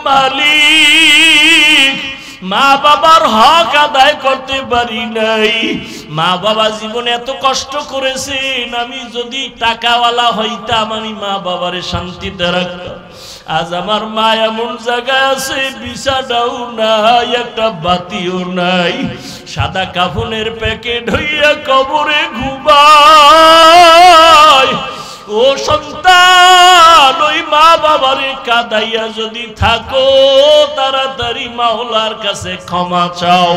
মালিক, মা বাবার হক আদায় করতে পারি নাই। মা বাবা জীবনে এত কষ্ট করেছেন, আমি যদি টাকাওয়ালা হইতাম আমি মা বাবারে শান্তিতে রাখতাম। আজ আমার মা এমন জায়গায় আছে, বিছানাও নাই, একটা বাতিও নাই, সাদা কাফনের প্যাকেট হইয়া কবরে ঘুমায়। ও সন্তান, ওই মা বাবারে কাঁদাইয়া যদি থাকো, তাড়াতাড়ি মাওলার কাছে ক্ষমা চাও।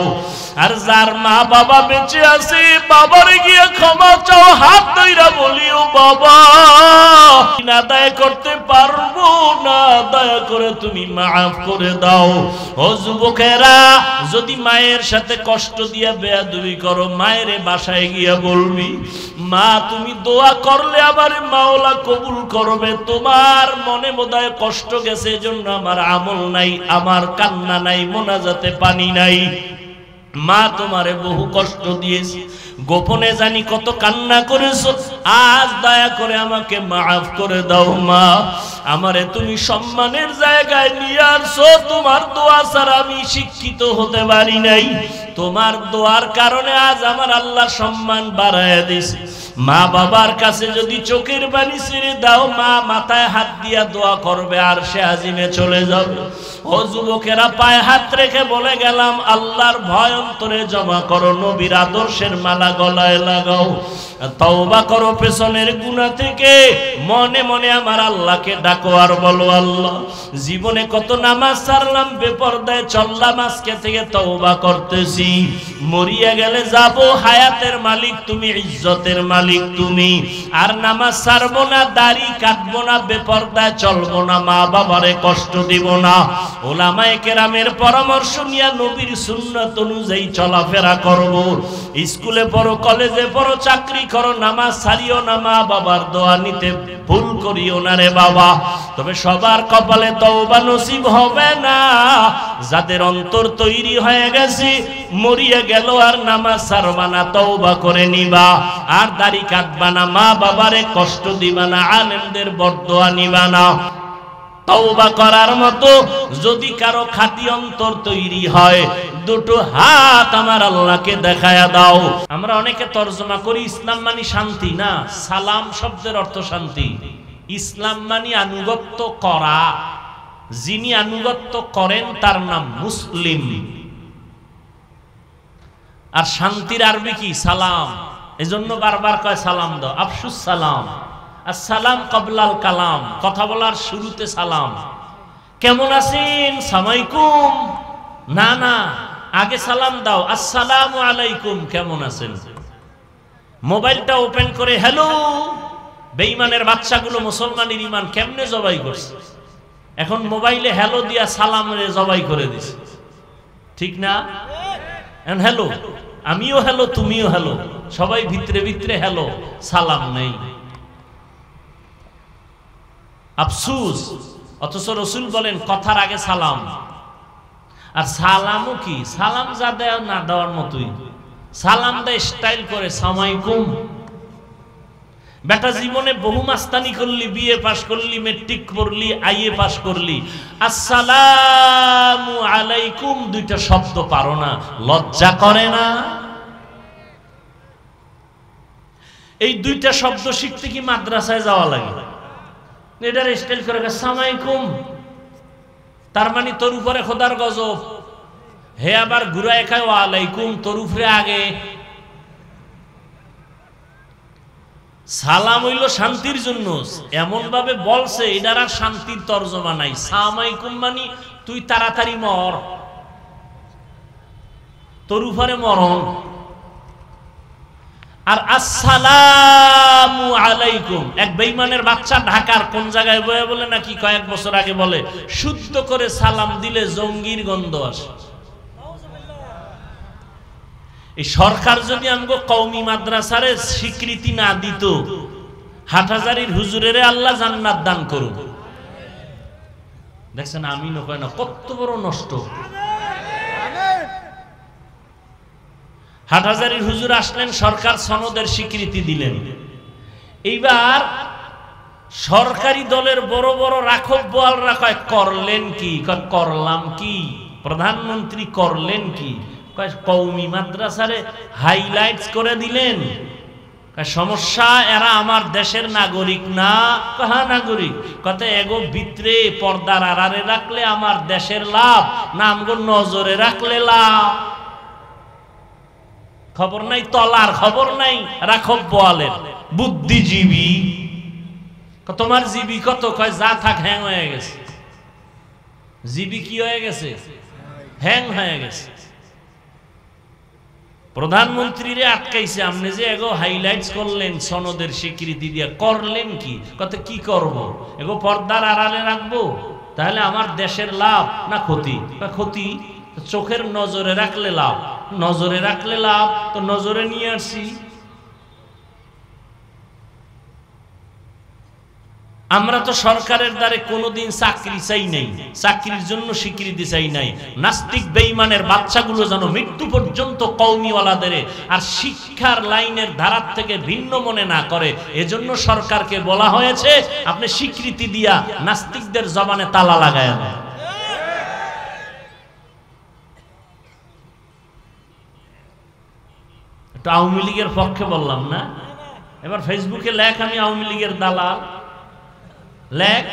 আর যার মা বাবা বেঁচে আছে, বাবারে গিয়ে ক্ষমা চাও, হাত ধইরা বলিও বাবা আদায় করতে পারবো না, দয়া করে তুমি মাফ করে দাও। ও যুবকেরা, যদি মায়ের সাথে কষ্ট দিয়া বেয়াদবি করো, মায়ের বাসায় গিয়া বলবি, মা তুমি দোয়া করলে আমার মাওলা কবুল করবে। তোমার মনে বোধহয় কষ্ট গেছে, এজন্য আমার আমল নাই, আমার কান্না নাই, মোনাজাতে পানি নাই। মা তোমারে বহু কষ্ট দিয়েছি, গোপনে জানি কত কান্না করেছো, আজ দয়া করে আমাকে মাফ করে দাও। মা আমারে তুমি সম্মানের জায়গায় নিয়ে আসছো, তোমার দোয়া ছাড়া আমি শিক্ষিত হতে পারি নাই, তোমার দোয়ার কারণে আজ আমার আল্লাহ সম্মান বাড়ায়া দিয়েছে। মা বাবার কাছে যদি চোখের পানি ছেড়ে দাও, মা মাথায় হাত দিয়া দোয়া করবে আর সে আজিমে চলে যাবে। ও যুবকেরা, পায়ে হাত রেখে বলে গেলাম, আল্লাহর ভয় অন্তরে জমা করো, নবীর আদর্শের মালা গলায় লাগাও, তওবা করো পেছনের গুনাহ থেকে, মনে মনে আমার আল্লাহকে ডাকো আর বলো, আল্লাহ জীবনে কত নামাজ ছাড়লাম, বেপরদায় চললাম, আজকে থেকে তওবা করতেছি, মরিয়া গেলে যাব, হায়াতের মালিক তুমি, ইজ্জতের মালিক তুমি, আর নামাজ ছাড়বো না, দাড়ি কাটবো না, বেপরদায় চলবো না, মা বাবারে কষ্ট দিব না। ওলামায়ে কেরামের পরামর্শ নিয়ে নবীর সুন্নাত অনুযায়ী চলাফেরা করব। স্কুলে পড়ো, কলেজে পড়ো, চাকরি করো, নামাজ ছাড়িও না, মা বাবার দোয়া নিতে ভুল করিও না রে বাবা। তবে সবার কপালে তওবা নসিব হবে না। যাদের অন্তর তৈরি হয়ে গেছে, মরিয়া গেল আর নামাজ ছাড়বা না, তওবা করে নিবা, আর দাড়ি কাটবা না, মা বাবারে কষ্ট দিবা না, আলেমদের বরদোয়া নিবা না। তওবা করার মতো যদি কারো খাঁটি অন্তর তৈরি হয়, দুটো হাত আমার আল্লাহকে দেখায়া দাও। আমরা অনেকে তর্জমা করি ইসলাম মানে শান্তি, না, সালাম শব্দের অর্থ শান্তি। ইসলাম মানে আনুগত্য করা, যিনি আনুগত্য করেন তার নাম মুসলিম। আর শান্তির আরবি কি? সালাম। এজন্য বারবার কয় সালাম দাও, আফসুস সালাম, আসসালাম কবলাল কালাম, কথা বলার শুরুতে সালাম। কেমন আছেন? সালামালাইকুম, না না, আগে সালাম দাও, আসসালামু আলাইকুম, কেমন আছেন। মোবাইলটা ওপেন করে হ্যালো। বেঈমানের বাচ্চাগুলো মুসলমানের ঈমান কেমনে জবাই করছে, এখন মোবাইলে হ্যালো দিয়া সালামে জবাই করে দিছে, ঠিক না? এখন হ্যালো, আমিও হ্যালো, তুমিও হ্যালো, সবাই ভিতরে ভিতরে হ্যালো, সালাম নেই। আফসুস। অথচ রাসূল বলেন কথার আগে সালাম। আর সালামও কি? সালাম যা দেয় না দেওয়ার মতোই, সালাম দেয় স্টাইল করে, সালামালাইকুম। বেটা জীবনে বহু মাস্তানি করলি, বিএ পাস করলি, মেট্রিক পড়লি, আইএ পাস করলি, আসসালামু আলাইকুম দুইটা শব্দ পারো না, লজ্জা করে না? এই দুইটা শব্দ শিখতে কি মাদ্রাসায় যাওয়া লাগে? এটার স্টাইল করে আসসালামালাইকুম, তার মানে তোর উপরে খোদার গজব। হে আবার ঘুরায় খায় ওয়ালাইকুম, তোর উপরে আগে। সালাম হইল শান্তির জন্য, এমন ভাবে বলছে, এটার আর শান্তির তর্জমা নাই। সালামালাইকুম মানে তুই তাড়াতাড়ি মর, তোর উপরে মরণ। আর আসসালামু আলাইকুম, এক বেঈমানের বাচ্চা ঢাকার কোন জায়গায় বয়ে বলে নাকি কয়েক বছর আগে বলে, শুদ্ধ করে সালাম দিলে জঙ্গির গন্ধ আসে। এই সরকার যদি আমগো কওমি মাদ্রাসারে স্বীকৃতি না দিত, হাটহাজারীর হুজুরেরে আল্লাহ জান্নাত দান করুন। দেখছেন, আমি কয় না, কত বড় নষ্ট। হাটহাজারীর হুজুর আসলেন, সরকার সনদের স্বীকৃতি দিলেন। এইবার সরকারি দলের বড় বড় রাখব বোয়ালরা কয় করলেন কি, কয় করলাম কি, প্রধানমন্ত্রী করলেন কি, কয় কওমি মাদ্রাসারে হাইলাইটস করে দিলেন। সমস্যা, এরা আমার দেশের নাগরিক না। কাহা নাগরিক? কত এগো ভিতরে পর্দার আড়ালে রাখলে আমার দেশের লাভ না আমগো নজরে রাখলে লাভ? খবর নাই তলার, খবর নাই রাখব বোয়ালের। বুদ্ধিজীবী তোমার জিবি কত? কয় যা থাক হ্যাং হয়ে গেছে। জিবি কি হয়ে গেছে? হ্যাং হয়ে গেছে। প্রধানমন্ত্রীরে আটকাইছে, আপনি যে এগো হাইলাইটস করলেন সনদের স্বীকৃতি দিয়ে, করলেন কি? কত কি করব? এগো পর্দার আড়ালে রাখবো, তাহলে আমার দেশের লাভ না ক্ষতি? ক্ষতি। চোখের নজরে রাখলে লাভ, নজরে রাখলে লাভ, তো নজরে নিয়ে আসছি। আমরা তো সরকারের দ্বারে কোনোদিন চাকরি চাই নাই, চাকরির জন্য স্বীকৃতি চাই নাই। নাস্তিক বেঈমানের বাচ্চাগুলো যেন মৃত্যু পর্যন্ত কওমিওয়ালাদের আর শিক্ষার লাইনের ধারার থেকে ভিন্ন মনে না করে, এজন্য সরকারকে বলা হয়েছে আপনি স্বীকৃতি দিয়া নাস্তিকদের জবানে তালা লাগায় দেন। একটু আওয়ামী লীগের পক্ষে বললাম না, এবার ফেসবুকে লেখ আমি আওয়ামী লীগের দালাল, লেখ।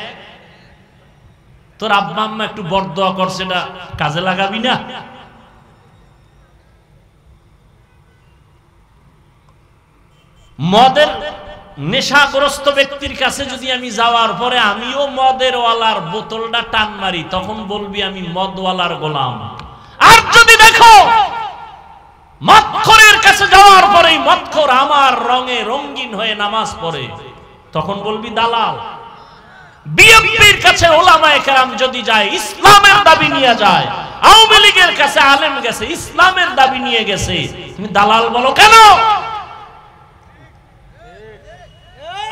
তোর আব্বা আম্মা একটু বরদোয়া করছে, না কাজে লাগাবি না? মদের নেশাগ্রস্ত ব্যক্তির কাছে যদি আমি যাওয়ার পরে আমিও মদের ওয়ালার বোতলটা টান মারি, তখন বলবি আমি মদওয়ালার গোলাম। আর যদি দেখো মদখোরের কাছে যাওয়ার পরেই মদখোর আমার রঙে রঙিন হয়ে নামাজ পড়ে, তখন বলবি দালাল। বিএনপির কাছে ওলামায়ে কেরাম যদি যায়, ইসলামের দাবি নিয়ে যায়, আওয়ামী লীগের কাছে আলেম গেছে, ইসলামের দাবি নিয়ে গেছে, তুমি দালাল বলো কেন?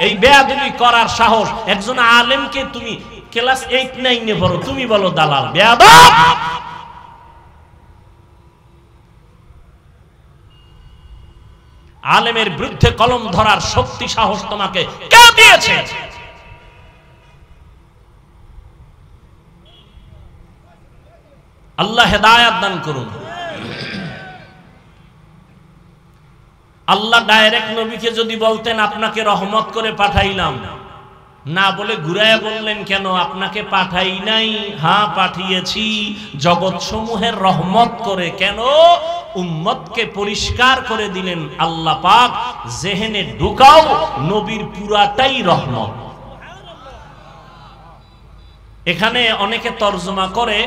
এই বেয়াদবি করার সাহস একজন আলেমকে, তুমি ক্লাস 8-9 পড়ো, তুমি বলো দালাল, বেয়াদব। আলেমের বিরুদ্ধে কলম ধরার শক্তি সাহস তোমাকে কে দিয়েছে? আল্লাহ হেদায়েত দান করুন। আল্লাহ ডাইরেক্ট নবীকে যদি বলতেন আপনাকে রহমত করে পাঠাইলাম, না বলে ঘুরায়া বললেন কেন? আপনাকে পাঠাই নাই, হ্যাঁ পাঠিয়েছি জগৎ সমূহের রহমত করে। কেন? উম্মতকে পরিষ্কার করে দিলেন আল্লাহ পাক, জেহেনে ঢুকাও নবীর পুরাটাই রহমত। এখানে অনেকে তরজমা করে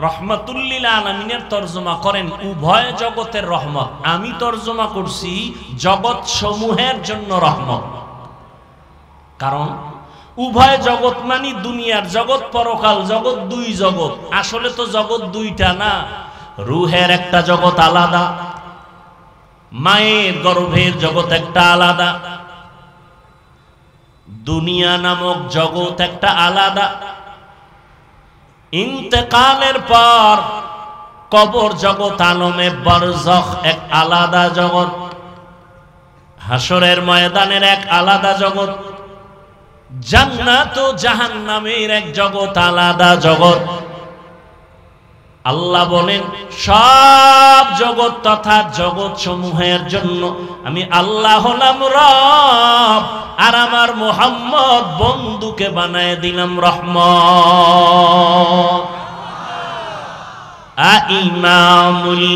রহমাতুল্লিল আলামিনের তরজমা করেন উভয় জগতের রহমত। আমি তরজমা করছি জগৎ সমূহের জন্য রহমত। কারণ উভয় জগৎ মানে দুনিয়ার জগৎ, পরকাল জগৎ, দুই জগৎ। আসলে তো জগৎ দুইটা না, রুহের একটা জগৎ আলাদা, মায়ের গর্ভের জগৎ একটা আলাদা, দুনিয়া নামক জগৎ একটা আলাদা, ইন্তেকালের পর কবর জগৎ আলমে বারজাখ এক আলাদা জগৎ, হাসরের ময়দানের এক আলাদা জগৎ, জান্নাত ও জাহান্নামের এক জগৎ আলাদা জগৎ। আল্লাহ বলেন সব জগৎ তথা জগৎ সমূহের জন্য আমি আল্লাহ হলাম রব, আর আমার মুহাম্মদ বন্ধুকে বানায় দিলাম রহমত। ইমামুল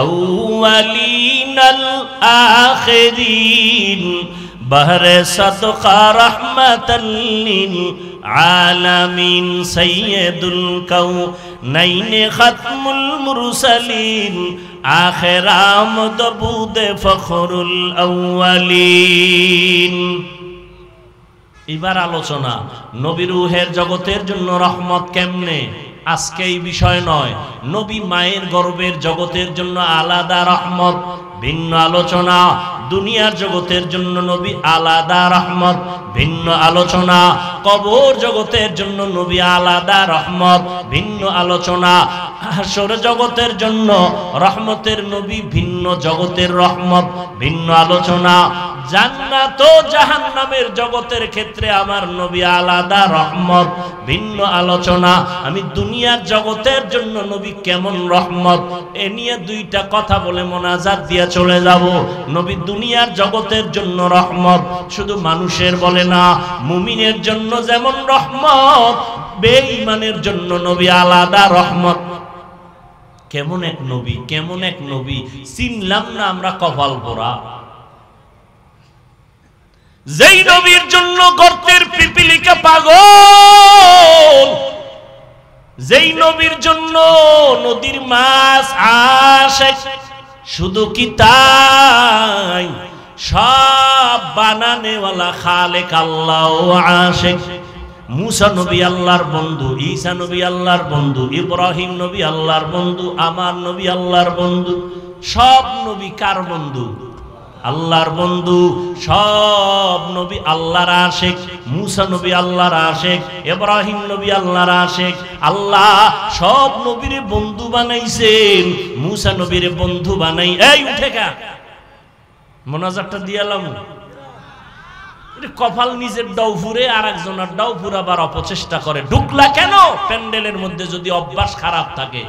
আউয়ালিন আল আখিরিন বহরে সদকা রহমাতাল লিল আলামিন সাইয়্যিদুল কাউনাইন খাতমুল মুরসালিন আখির আমদ বুদে ফখরুল আউয়ালিন। এবার আলোচনা নবী রূহের জগতের জন্য রহমত কেমনে, আজকে এই বিষয় নয়। নবী মায়ের গর্ভের জগতের জন্য আলাদা রহমত, ভিন্ন আলোচনা। দুনিয়ার জগতের জন্য নবী আলাদা রহমত, ভিন্ন আলোচনা। কবর জগতের জন্য নবী আলাদা রহমত, ভিন্ন আলোচনা। হাসর জগতের জন্য রহমতের নবী ভিন্ন, জগতের রহমত ভিন্ন আলোচনা। জান্নাত ও জাহান্নামের জগতের ক্ষেত্রে আমার নবী আলাদা রহমত, ভিন্ন আলোচনা। আমি দুনিয়ার জগতের জন্য নবী কেমন রহমত এ নিয়ে দুইটা কথা বলে মোনাজাত দিয়ে চলে যাব। নবী দুনিয়ার জগতের জন্য রহমত, শুধু মানুষের বলে না, মুমিনের জন্য যেমন রহমত, বেঈমানের জন্য নবী আলাদা রহমত। কেমন এক নবী, কেমন এক নবী, চিনলাম না আমরা কপাল পোড়া। যেই নবীর জন্য গর্তের পিপিলিকা পাগল, যেই নবীর জন্য নদীর মাছ আশেক, শুধু কি তাই, সব বানানেওয়ালা খালেক আল্লাহ আশেক। মুসা নবী আল্লাহর বন্ধু, ঈসা নবী আল্লাহর বন্ধু, ইব্রাহিম নবী আল্লাহর বন্ধু, আমার নবী আল্লাহর বন্ধু। সব নবী কার বন্ধু? আল্লাহর বন্ধু। সব নবী আল্লাহর আশিক। মুসা নবী আল্লাহর আশিক, ইব্রাহিম নবী আল্লাহর আশিক। আল্লাহ সব নবীর বন্ধু বানাইছেন, মুসা নবীর বন্ধু বানাই। এই উঠে গা, মোনাজাতটা দিয়ালাম। কপাল নিজের ডাউ ফুরে আর একজনের ডাউ ফুরাবার অপচেষ্টা করে। ঢুকলা কেন প্যান্ডেলের মধ্যে যদি অভ্যাস খারাপ থাকে?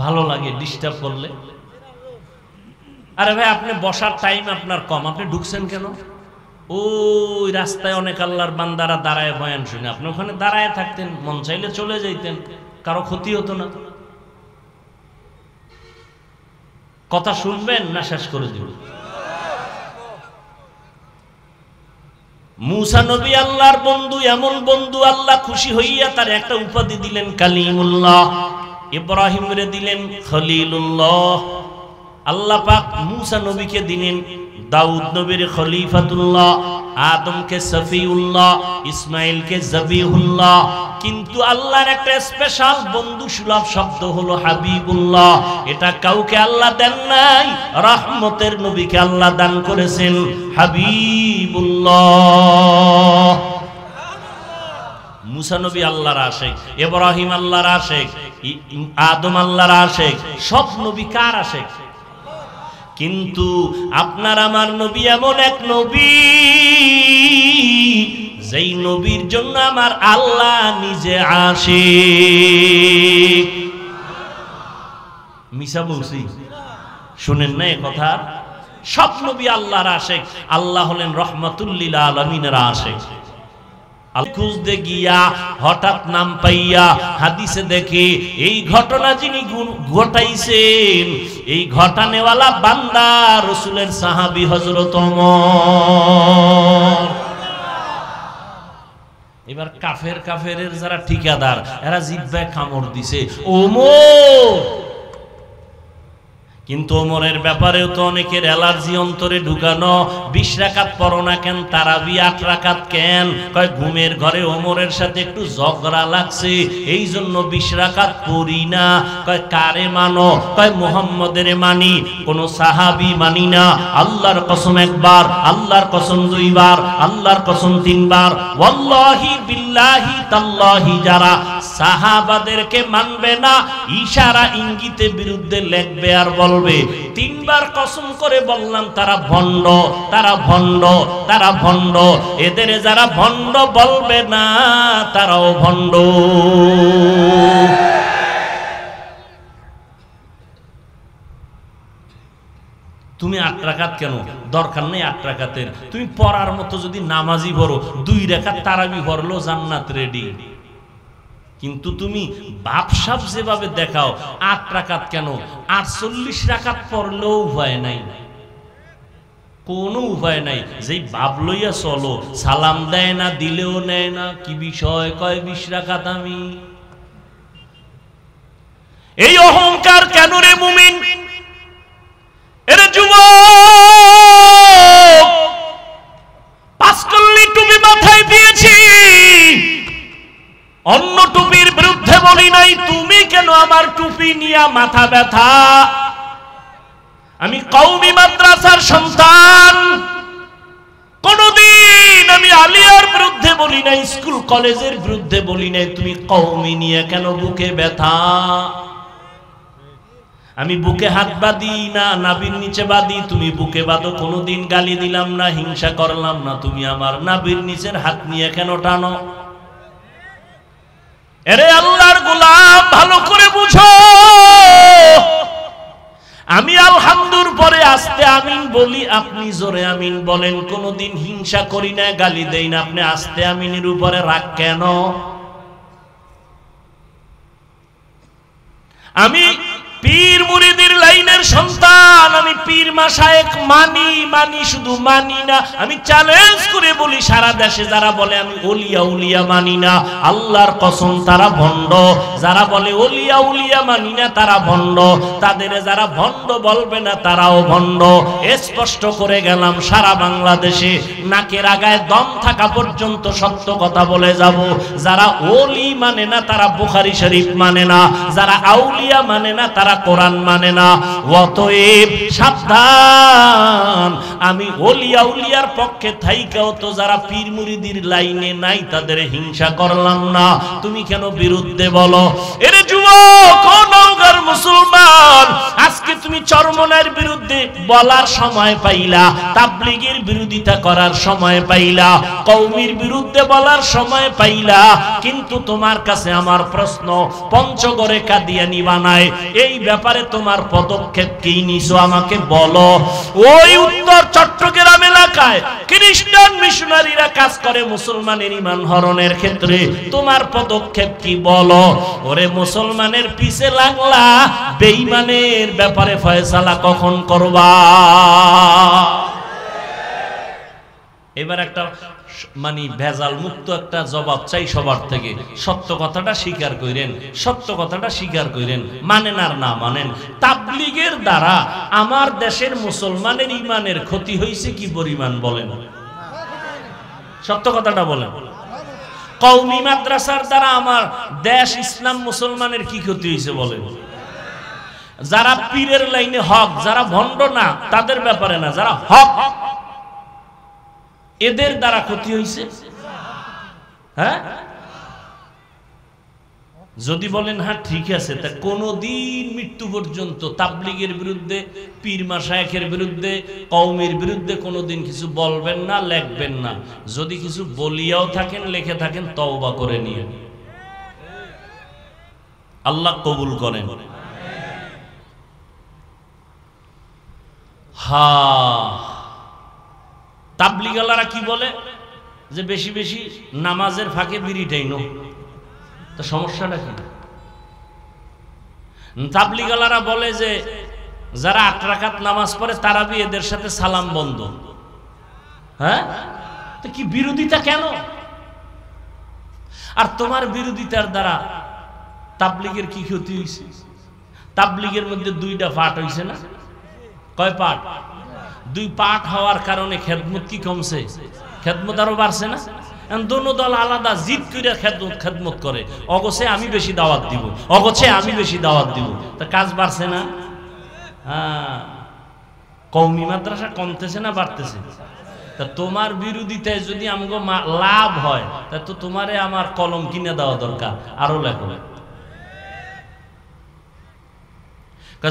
ভালো লাগে ডিস্টার্ব করলে। আরে ভাই, আপনি বসার টাইম আপনার কম, আপনি ঢুকছেন কেন? ওই রাস্তায় অনেক আল্লাহর বান্দারা দাঁড়ায় বয়ান শুনে, আপনি ওখানে দাঁড়ায় থাকতেন, মন চাইলে চলে যাইতেন, কারো ক্ষতি হতো না। কথা শুনবেন না শেষ করে দিব? মুসা নবী আল্লাহর বন্ধু, এমন বন্ধু আল্লাহ খুশি হইয়া তার একটা উপাধি দিলেন কালিমুল্লাহ। ইব্রাহিম রে দিলেন খলিলুল্লাহ। আল্লাহ পাক মুসা নবীকে দিলেন দাউদ নবীর খলিফাতুল্লাহ, আদমকে সফিউল্লাহ, ইসমাইলকে জবিহুল্লাহ। কিন্তু আল্লাহর একটা স্পেশাল বন্ধু সুলভ শব্দ হলো হাবিবুল্লাহ। এটা কাউকে আল্লাহ দেন নাই, রহমতের নবীকে আল্লাহ দান করেছেন হাবিবুল্লাহ। মুসা নবী আল্লাহর আশিক, ইব্রাহিম আল্লাহর আশিক, আদম আল্লাহর আশিক। সব নবী কার আশিক? কিন্তু আপনার আমার নবী এমন এক নবী, যেই নবীর জন্য আমার আল্লাহ নিজে আশিক। মিশা বলছি? শুনেন না এ কথা? সব নবী আল্লাহর আশিক। আল্লাহ হলেন রহমাতুল লিল আলামিনের আশিক। খুঁজতে গিয়া হঠাৎ নাম পাইয়া হাদিসে দেখে এই ঘটনা যিনি ঘটাইছেন, এই ঘটানেওয়ালা বান্দা রাসূলের সাহাবী হযরত ওমর। এবার কাফেরের যারা ঠিকাদার, এরা জিহ্বায় কামড় দিছে ওমর। কিন্তু ওমরের ব্যাপারেও তো অনেকের অ্যালার্জি অন্তরে ঢুকানো। 20 রাকাত পড়ো না কেন, তারাবি 8 রাকাত কেন? কয় ঘুমের ঘরে ওমরের সাথে একটু ঝগড়া লাগছে, এই জন্য 20 রাকাত পড়ি না। কয় কারে মানো? কয় মুহাম্মদের মানি, কোন সাহাবী মানি না। আল্লাহর কসম একবার, আল্লাহর কসম দুইবার, আল্লাহর কসম তিনবার। ওয়াল্লাহি বিল্লাহি তাল্লাহি যারা সাহাবাদেরকে মানবে না, ইশারা ইঙ্গিতে বিরুদ্ধে লেখবে আর বলবে। 3 বার কসম করে বললাম তারা ভণ্ড, তারা ভণ্ড, তারা ভণ্ড। এদের যারা ভণ্ড বলবে না, তারাও ভণ্ড। তুমি 8 রাকাত কেন? দরকার নেই 8 রাকাতের। তুমি পড়ার মতো যদি নামাজি পড়ো, 2 রাকাত তারাবি পড়লো, জান্নাত রেডি। কিন্তু তুমি বাপসাপ যেভাবে দেখাও, 8 রাকাত কেন, 48 রাকাত পড়লেও উপায় নাই, কোনো উপায় নাই। যেই বাপ লইয়া চলো, সালাম দেয় না, দিলেও নেয় না। কি বিষয়? কয় 20 রাকাত আমি। এই অহংকার কেন রে মুমিন? এরে যুবক, 5 কল্লি টুপি মাথায় দিয়েছি, অন্য টুপির বিরুদ্ধে বলি নাই। তুমি কেন আমার টুপি নিয়ে মাথা ব্যথা? আমি কওমি মাদ্রাসার সন্তান, কোনদিন আমি আলিয়ার বিরুদ্ধে বলি নাই, স্কুল কলেজের বিরুদ্ধে বলি নাই, তুমি কওমি নিয়ে কেন বুকে ব্যথা? আমি বুকে হাত বাঁধি না, নাভির নিচে বাঁধি, তুমি বুকে বাঁধো। কোনোদিন গালি দিলাম না, হিংসা করলাম না, তুমি আমার নাভির নিচের হাত নিয়ে কেন টানো? এরে আল্লাহর গোলাম, ভালো করে বুঝো, আমি আলহামদুর পরে আস্তে আমিন বলি, আপনি জোরে আমিন বলেন। কোনোদিন হিংসা করি না, গালি দেই না, আপনি আস্তে আমিনের উপরে রাগ কেন? আমি পীর মুরিদের লাইনের সন্তান, আমি পীর মাশায়েখ মানি, শুধু মানি না, আমি চ্যালেঞ্জ করে বলি, সারা দেশে যারা বলে আমি ওলিয়া উলিয়া মানি না, আল্লাহর কসম তারা ভণ্ড। যারা বলে ওলিয়া উলিয়া মানি না তারা ভণ্ড, তাদের যারা ভণ্ড বলবে না তারাও ভণ্ড। স্পষ্ট করে গেলাম, সারা বাংলাদেশে নাকের আগায় দম থাকা পর্যন্ত সত্য কথা বলে যাব। যারা ওলি মানে না তারা বুখারী শরীফ মানে না, যারা আউলিয়া মানে না তারা কোরআন মানে না। অতএব সাবধান, আমি ওলিয়া উলিয়ার পক্ষে থাইকাও তো যারা পীর মুরিদির লাইনে নাই তাদের হিংসা করলাম না, তুমি কেন বিরুদ্ধে বলো? এরে যুবক ও নওগাঁর মুসলমান, আজকে তুমি চরমনার বিরুদ্ধে বলার সময় পাইলা, তাবলীগের বিরোধিতা করার সময় পাইলা, কওমির বিরুদ্ধে বলার সময় পাইলা, কিন্তু তোমার কাছে আমার প্রশ্ন, পঞ্চগড়ে কাদিয়ানি বানায়, এই ব্যাপারে তোমার পদক্ষেপ কি নিছো আমাকে বলো। ওই উত্তর চট্টগ্রাম এলাকায় খ্রিস্টান মিশনারিরা কাজ করে মুসলমানের ঈমান হরণের ক্ষেত্রে, তোমার পদক্ষেপ কি বলো? ওরে মুসলমানের পিছে লাগলা, বেঈমানের ব্যাপারে ফয়সালা কখন করবা? এবার একটা মানে ভেজাল মুক্ত একটা জবাব চাই সবার থেকে। সত্য কথাটা স্বীকার করেন, সত্য কথাটা স্বীকার করেন, মানেন আর না মানেন, তাবলীগের দ্বারা আমার দেশের মুসলমানের ঈমানের ক্ষতি হয়েছে কি পরিমাণ বলেন? সত্য কথাটা বলেন। কওমি মাদ্রাসার দ্বারা আমার দেশ ইসলাম মুসলমানের কি ক্ষতি হয়েছে বলেন? যারা পীরের লাইনে হক, যারা ভণ্ড না তাদের ব্যাপারে না, যারা হক এদের দ্বারা ক্ষতি হয়েছে। হ্যাঁ, যদি বলেন হ্যাঁ ঠিক আছে, তা কোনদিন মৃত্যু পর্যন্ত তাবলীগের বিরুদ্ধে, পীর মাশায়েখের বিরুদ্ধে, কওমের বিরুদ্ধে কোনদিন কিছু বলবেন না, লিখবেন না। যদি কিছু বলিয়াও থাকেন, লিখে থাকেন, তওবা করে নিয়ে, আল্লাহ কবুল করেন। তাবলীগওয়ালারা কি বলে যে বেশি বেশি নামাজের ফাঁকে বিড়িটাই নো, তো সমস্যাটা কি? তাবলীগওয়ালারা বলে যে যারা 8 রাকাত নামাজ পড়ে তারাবি এদের সাথে সালাম বন্ধ। হ্যাঁ, তো কি বিরোধিতা কেন? আর তোমার বিরোধিতার দ্বারা তাবলীগের কি ক্ষতি হয়েছে? তাবলীগের মধ্যে 2টা পাঠ হয়েছে না? কয় পাঠ? 2 পাঠ হওয়ার কারণে খেদমত কি কমছে? খেদমত আরো বাড়ছে না? দোনো দল আলাদা জিদ করে খেদমত করে, অগছে আমি বেশি দাওয়াত দিব, অগছে আমি বেশি দাওয়াত দিব, তা কাজ বাড়ছে না? হ্যাঁ, কওমি মাদ্রাসা কমতেছে না বাড়তেছে? তা তোমার বিরোধিতায় যদি আমাকে লাভ হয়, তা তো তোমারে আমার কলম কিনে দেওয়া দরকার, আরো লেখো।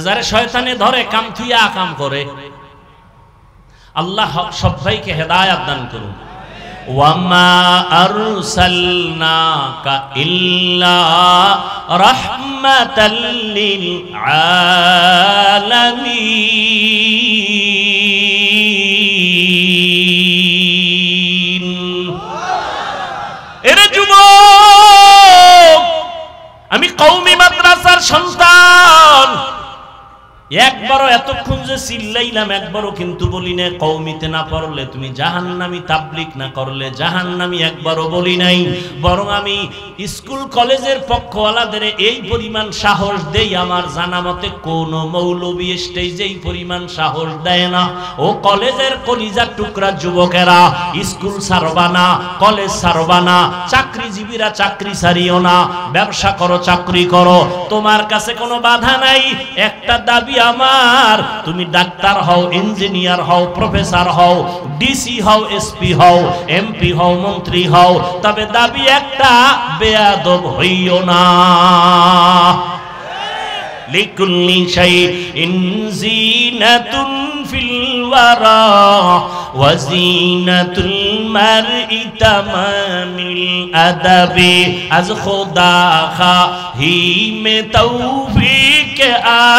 যারে শয়তানে ধরে কাম থুইয়া কাম করে, আল্লাহ সবাইকে হেদায়েত দান করুন। ওয়ামা আরসালনাকা ইল্লা রাহমাতাল লিল আলামিন। এরে যুবক, আমি কওমি মাদ্রাসার সন্তান, একবারও এতক্ষণ যে চিল্লাইলাম একবারও কিন্তু বলি না কওমিতে না পড়লে তুমি জাহান্নামী, তাবলীগ না করলে জাহান্নামী, একবারও বলি নাই। বরং আমি স্কুল কলেজের পক্ষওয়ালাদের এই পরিমাণ সাহস দেই, আমার জানা মতে কোন মৌলবী স্টেজে এই পরিমাণ সাহস দেয় না। ও কলেজের কলিজার টুকরা যুবকেরা, স্কুল ছাড়বা না, কলেজ ছাড়বা না, চাকরিজীবীরা চাকরি ছাড়িও না, ব্যবসা করো, চাকরি করো, তোমার কাছে কোনো বাধা নাই। একটা দাবি আমার, তুমি ডাক্তার হও, ইঞ্জিনিয়ার হও, প্রফেসর হও, ডিসি হও, এসপি হও, এমপি হও, মন্ত্রী হও, তবে দাবি একটা, বেয়াদব হইও না। লিকুল্লি শাইইন জিনাতুন ফিল ওয়ারা ওয়া জিনাতুল মারই তামামিল আদাবি। আজ খোদা খাহি মে তৌফিক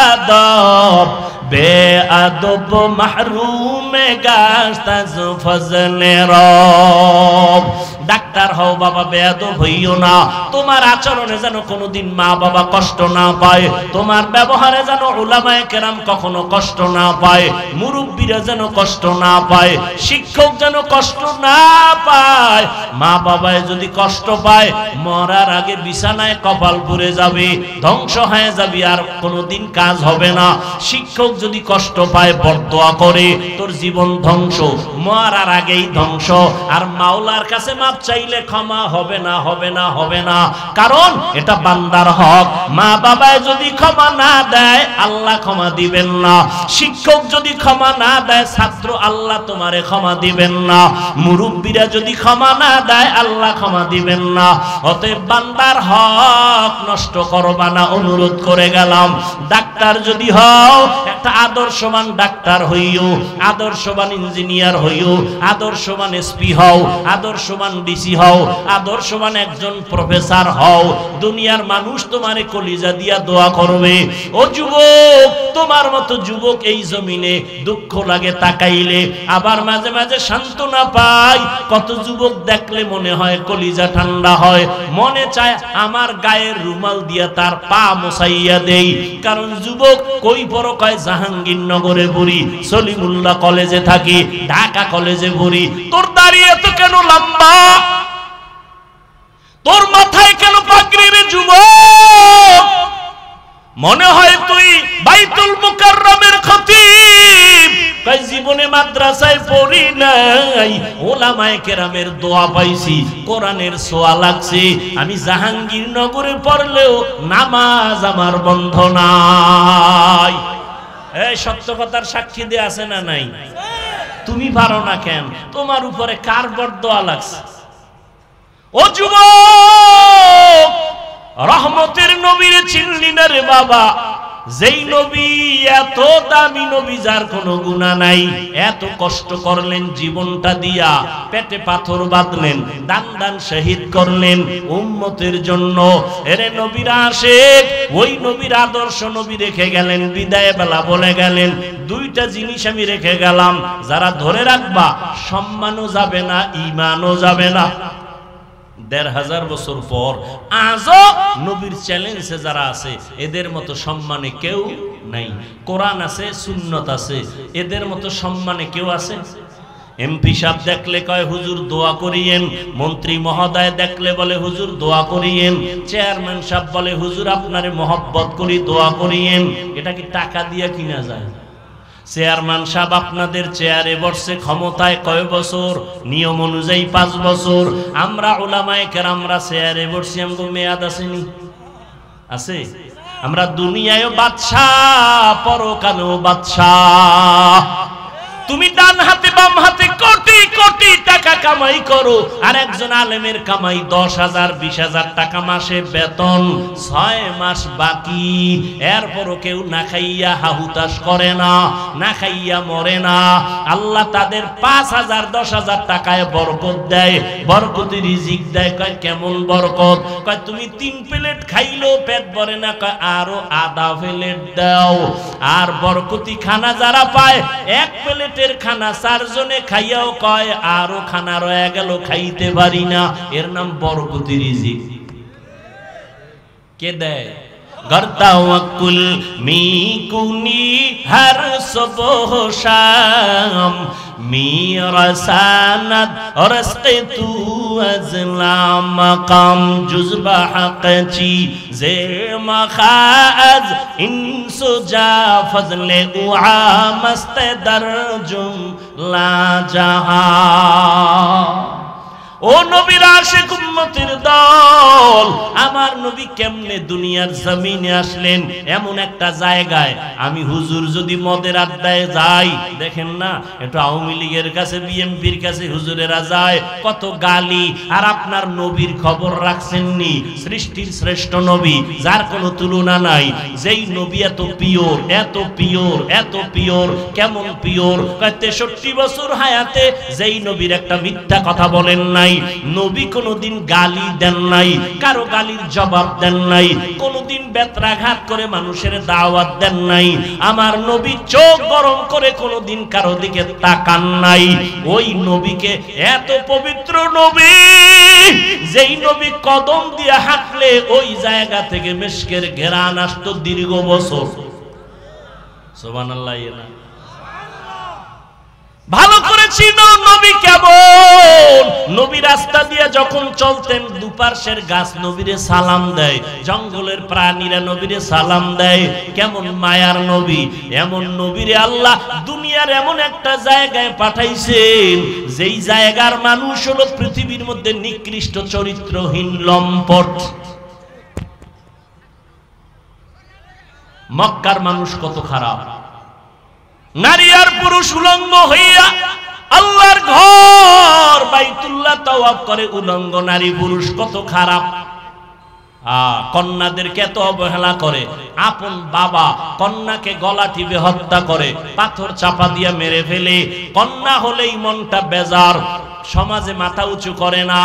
আদব, বেআদব মাহরুম গাস্ত আজ ফজলে রব। ডাক্তার হও বাবা, বেয়াদব হইও না। তোমার আচরণে যেন কোনোদিন মা বাবা কষ্ট না পায়, তোমার ব্যবহারে যেন উলামায়ে কেরাম কখনো কষ্ট না পায়, মুরব্বীরা যেন কষ্ট না পায়, শিক্ষক যেন কষ্ট না পায়। মা বাবায় যদি কষ্ট পায়, মরার আগে বিছানায় কপাল পুড়ে যাবে, ধ্বংস হয়ে যাবে, আর কোনোদিন কাজ হবে না। শিক্ষক যদি কষ্ট পায়, বরদোয়া করে, তোর জীবন ধ্বংস, মরার আগেই ধ্বংস। আর মাওলার কাছে মাপ চাইলে ক্ষমা হবে না, হবে না, হবে না, কারণ এটা বান্দার হক। মা বাবায় যদি ক্ষমা না দেয়, আল্লাহ ক্ষমা দিবেন না। শিক্ষক যদি ক্ষমা না দেয়, ছাত্র, আল্লাহ তোমারে ক্ষমা দিবেন না। মুরব্বীরা যদি ক্ষমা না দেয়, আল্লাহ ক্ষমা দিবেন না। অতএব বান্দার হক নষ্ট করবা না, অনুরোধ করে গেলাম। ডাক্তার যদি হও, একটা আদর্শবান ডাক্তার হইও, আদর্শবান ইঞ্জিনিয়ার হইও, আদর্শবান এসপি হও, আদর্শবান ডিসি হও, আদর্শবান একজন প্রফেসর হও। দুনিয়ার মানুষ তোমারে কলিজা দিয়া দোয়া করবে। ও যুবক, তোমার মতো যুবক এই জমিনে দুঃখ লাগে তাকাইলে, আবার মাঝে মাঝে সান্ত্বনা পাই। কত যুবক দেখলে মনে হয় কলিজা ঠান্ডা হয়, মনে চায় আমার গায়ের রুমাল দিয়া তার পা মোছাইয়া দেই। কারণ যুবক কই পড়ো, কয় জাহাঙ্গীরনগরে পড়ি, সলিমুল্লাহ কলেজে থাকি, ঢাকা কলেজে পড়ি। তোর দাঁড়িয়ে তো কেন লম্বা, তোর মাথায় কেন পাগড়ি রে যুবক? মনে হয় তুই বাইতুল মুকাররমের খতিব। কই জীবনে মাদ্রাসায় পড়ি নাই, ওলামায়ে কেরামের দোয়া পাইছি, কোরআনের ছোঁয়া লাগছে। আমি জাহাঙ্গীরনগরে পড়লেও নামাজ আমার বন্ধ নাই। এই সত্য কথার সাক্ষী দিয়ে আছে না নাই? তুমি পারো না কেন? তোমার উপরে কার বরদোয়া লাগছে? ও যুবক, রহমতের নবীরে চিনলি না রে বাবা? যেই নবী এত দামি নবী, যার কোনো গুনাহ নাই, এত কষ্ট করলেন জীবনটা দিয়া, পেটে পাথর বাঁধলেন, দান দান শহীদ করলেন উম্মতের জন্য। এরে নবীর আশিক, ওই নবীর আদর্শ নবী রেখে গেলেন, বিদায় বেলা বলে গেলেন, দুইটা জিনিস আমি রেখে গেলাম, যারা ধরে রাখবা সম্মানও যাবে না, ঈমানও যাবে না। ১৫০০ বছর পর আজও নবীর চ্যালেঞ্জে যারা আছে, এদের মতো সম্মানে কেউ নাই। কোরআন আছে, সুন্নত আছে, এদের মতো সম্মানে কেউ আছে? এমপি সাহেব দেখলে কয় হুজুর দোয়া করিয়েন, মন্ত্রী মহোদয় দেখলে বলে হুজুর দোয়া করিয়েন, চেয়ারম্যান সাহেব বলে হুজুর আপনারে মহব্বত করি, দোয়া করিয়েন। এটা কি টাকা দিয়ে কিনা যায়? চেয়ারম্যান সাহেব আপনাদের চেয়ারে বসছে, ক্ষমতায় কয় বছর? নিয়ম অনুযায়ী ৫ বছর। আমরা উলামায়ে কেরামরা চেয়ারে বসছি, আমগো মেয়াদ আসেনি? আছে? আমরা দুনিয়ায়ও বাদশাহ, পরকালেও বাদশাহ। তুমি ডান হাতে বাম হাতে কোটি কোটি টাকা কামাই করো, আর একজন আলেমের কামাই ১০,০০০ ২০,০০০ টাকা মাসে বেতন, ৬ মাস বাকি। এরপরও কেউ না খাইয়া হাহুতাশ করে না, না খাইয়া মরে না। আল্লাহ তাদের ৫,০০০ ১০,০০০ টাকায় বরকত দেয়, বরকতি রিজিক দেয়। কয় কেমন বরকত? কয় তুমি ৩ প্লেট খাইলেও পেট ভরে না, কয় আরো আধা প্লেট দাও। আর বরকতি খানা যারা পায়, ১ প্লেটের খানা ৪ জনে খাইয়াও কয় আরো খানা রয়ে গেল, খাইতে পারি না। এর নাম বরকতি রিজিক। কে দেয়? गर तवक्कुल मी कुनी हर सुबह शाम मी रसानत रस्क़े तू अज़ला मकाम जुज़्बा हक़ची ज़े मखाज़ इंसुजा फज़ले उआ मस्त दरजुम ला जहां। ও নবীর আশিক উম্মতের দল, আমার নবী কেমনে দুনিয়ার জমিনে আসলেন? এমন একটা জায়গায় আমি হুজুর যদি মদের আড্ডায় যাই, দেখেন না একটু আওয়ামী লীগের কাছে বিএনপির কাছে হুজুরেরা যায়, কত গালি। আর আপনার নবীর খবর রাখছেননি? সৃষ্টির শ্রেষ্ঠ নবী, যার কোনো তুলনা নাই, যেই নবী এত পিওর, এত পিওর, এত পিওর। কেমন পিওর? 63 বছর হায়াতে যেই নবীর একটা মিথ্যা কথা বলেন নাই, নবী কোনোদিন গালি দেন নাই, কারো গালির জবাব দেন নাই, কোনোদিন বেত্রাঘাত করে মানুষের দাওয়াত দেন নাই। আমার নবী চোখ গরম করে কোনোদিন কারো দিকে তাকান নাই। ওই নবীকে, এত পবিত্র নবী, যেই নবী কদম দিয়ে হাঁটলে ওই জায়গা থেকে মিশকের ঘেরান আসতো দীর্ঘ বছর। সুবহানাল্লাহ। ভালো করে চিনো নবী কেমন। নবী রাস্তা দিয়ে যখন চলতেন, দুপাশের গাছ নবীরে সালাম দেয়, জঙ্গলের প্রাণীরা নবীরে সালাম দেয়। কেমন মায়ার নবী। এমন নবীরে আল্লাহ দুনিয়ার এমন একটা জায়গায় পাঠাইছেন, যেই জায়গার মানুষ হলো পৃথিবীর মধ্যে নিকৃষ্ট চরিত্রহীন লম্পট। মক্কার মানুষ কত খারাপ, নারী আর পুরুষ উলঙ্গ হইয়া আল্লাহর ঘর বাইতুল্লাহ তাওয়াফ করে উলঙ্গ নারী পুরুষ, কত খারাপ। কন্যাদেরকে এত অবহেলা করে। আপন বাবা কন্যাকে গলা টিপে হত্যা করে, পাথর চাপা দিয়ে মেরে ফেলে। কন্যা হলেই মনটা বেজার, সমাজে মাথা উঁচু করে না,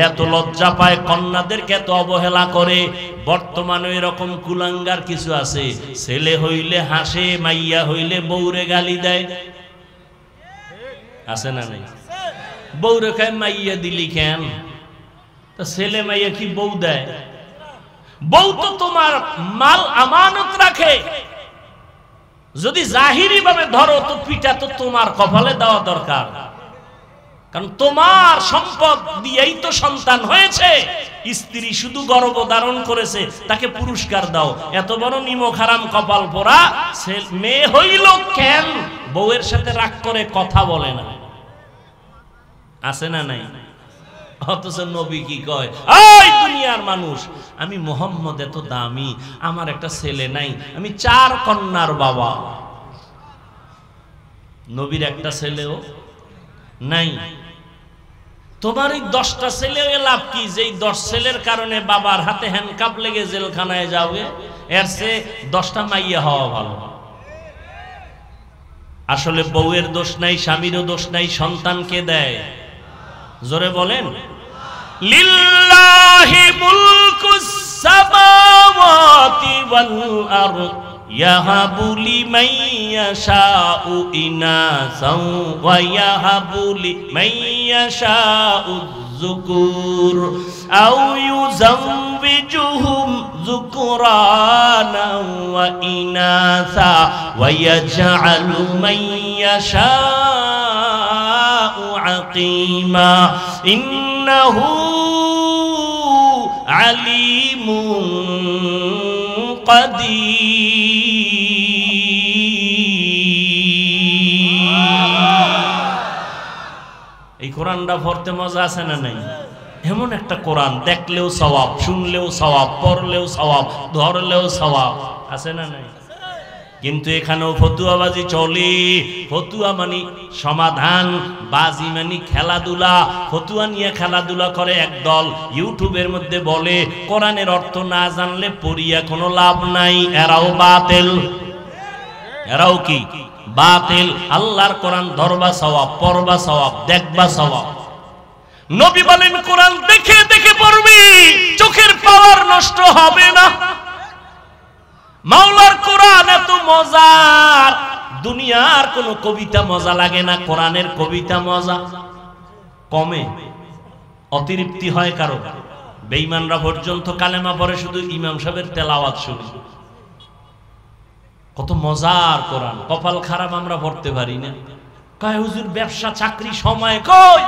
এত লজ্জা পায়, কন্যাদেরকে এত অবহেলা করে। বর্তমানে এরকম কুলাঙ্গার কিছু আছে, ছেলে হইলে হাসে, মাইয়া হইলে বউরে গালি দেয়। আছে না নাই? বউরে খায় মাইয়া দিলি কেন? তা ছেলে মাইয়া কি বউ দেয়? বউ তো তোমার মাল আমানত রাখে। যদি জাহিরি ভাবে ধরো তো পিটা তো তোমার কপালে দেওয়া দরকার, কারণ তোমার সম্পদ দিয়েই তো সন্তান হয়েছে। স্ত্রী শুধু গর্ভধারণ করেছে, তাকে পুরস্কার দাও। এত বড় নিমক হারাম কপাল পোড়া মেয়ে হইল কেন? বউয়ের সাথে রাগ করে কথা বলে না। আছে না নাই? অথচ নবী কি কয়, এই দুনিয়ার মানুষ, আমি মুহাম্মদ এত দামি, আমার একটা ছেলে নাই, আমি 4 কন্যার বাবা। নবীর একটা ছেলেও নাই। তোমার এই 10টা ছেলে লাভ কি? যেই 10 ছেলের কারণে বাবার হাতে হ্যান্ডকাপ লেগে জেলখানায় যাবে, এর চেয়ে 10টা মাইয়া হওয়া ভালো। আসলে বউয়ের দোষ নাই, স্বামীরও দোষ নাই, সন্তানকে দেয়। জোরে বলেন, লিল্লাহি মুলকুস সামাওয়াতি ওয়াল আরদ ইয়াহাবু লিমান ইয়াশাউ ইনাসাও ওয়া ইয়াহাবু লিমান ইয়াশাউ যুকুর আও ইউযাওবিজুহুম যুকরানা ওয়া ইনাসা ওয়া ইয়াজআলু মান ইয়াশাউ আকিমা ইন্নাহু আলিমুন এই কোরআনটা পড়তে মজা আছে না নাই? এমন একটা কোরআন, দেখলেও সওয়াব, শুনলেও সওয়াব, পড়লেও সওয়াব, ধরলেও সওয়াব। আছে না নাই? কিন্তু এখানেও ফতুয়াবাজি চলে। ফতুয়া মানে সমাধান, বাজি মানে খেলাধুলা। ফতুয়া নিয়ে খেলাধুলা করে একদল, ইউটিউবের মধ্যে বলে কোরআনের অর্থ না জানলে পড়িয়া কোনো লাভ নাই। এরাও বাতিল। এরাও কি? বাতিল। আল্লাহর কোরআন ধরবা সওয়াব, পড়বা সওয়াব, দেখবা সওয়াব। নবী বলেন কোরআন দেখে দেখে পড়বি, চোখের পাওয়ার নষ্ট হবে না। মাওলার কোরআন এত মজার, দুনিয়ার কোন কবিতা মজা লাগে না, কোরআনের কবিতা মজা। কমে অতিরিক্তি হয় কারো। বেঈমানরা পর্যন্ত কালেমা পড়ে শুধু ইমাম সাহেবের তেলাওয়াত শুনে। কত মজার কোরআন। কপাল খারাপ আমরা পড়তে পারি না। কয় হুজুর ব্যবসা চাকরি সময় কই?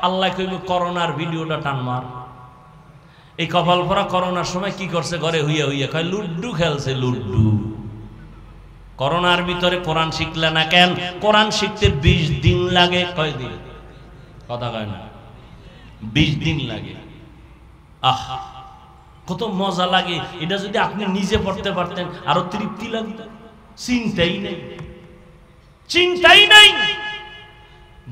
আল্লাহ কইবে করোনার ভিডিওটা টান মার। এই কপাল পরা করোনার সময় কি করছে? ঘরে হইয়া হইয়া কয় লুড্ডু খেলছে, লুড্ডু। করোনার ভিতরে কোরআন শিখলে না কেন? কোরআন শিখতে 20 দিন লাগে। কয় দিন? কথা কয় না। 20 দিন লাগে। আহা কত মজা লাগে! এটা যদি আপনি নিজে পড়তে পারতেন আরো তৃপ্তি লাগতো। চিন্তাই নেই, চিন্তাই নাই।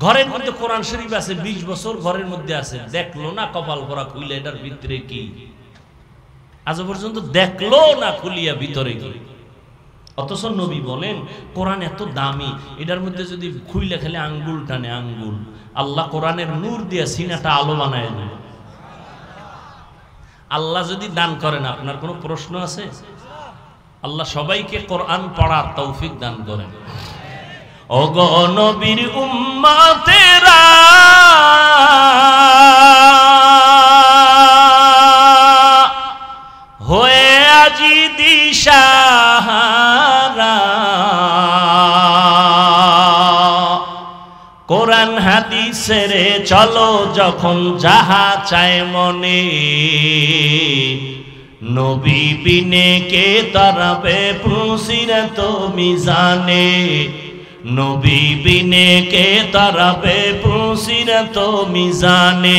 ঘরের মধ্যে কোরআন শরীফ আছে, 20 বছর ঘরের মধ্যে আছে, দেখলো না কপাল ভরা খুলে এটার ভিতরে কি, আজ পর্যন্ত দেখলো না খুলিয়া ভিতরে কি। অথচ নবী বলেন কোরআন এত দামি, এটার মধ্যে যদি খুইলে খেলে আঙ্গুল টানে আঙ্গুল, আল্লাহ কোরআনের নূর দিয়ে সিনাটা আলো বানায় দেয়। আল্লাহ যদি দান করেন, আপনার কোনো প্রশ্ন আছে? আল্লাহ সবাইকে কোরআন পড়ার তৌফিক দান করেন। ওগো নবীর উম্মতেরা, হয়ে আজি দিশাহারা, কোরআন হাদিসের চলো যখন যাহা চায় মনে, নবী বিনে কে তারাবে পুসিরাত মিজানে, নবী বিনে কে তারাবে পুসিরাত মিজানে।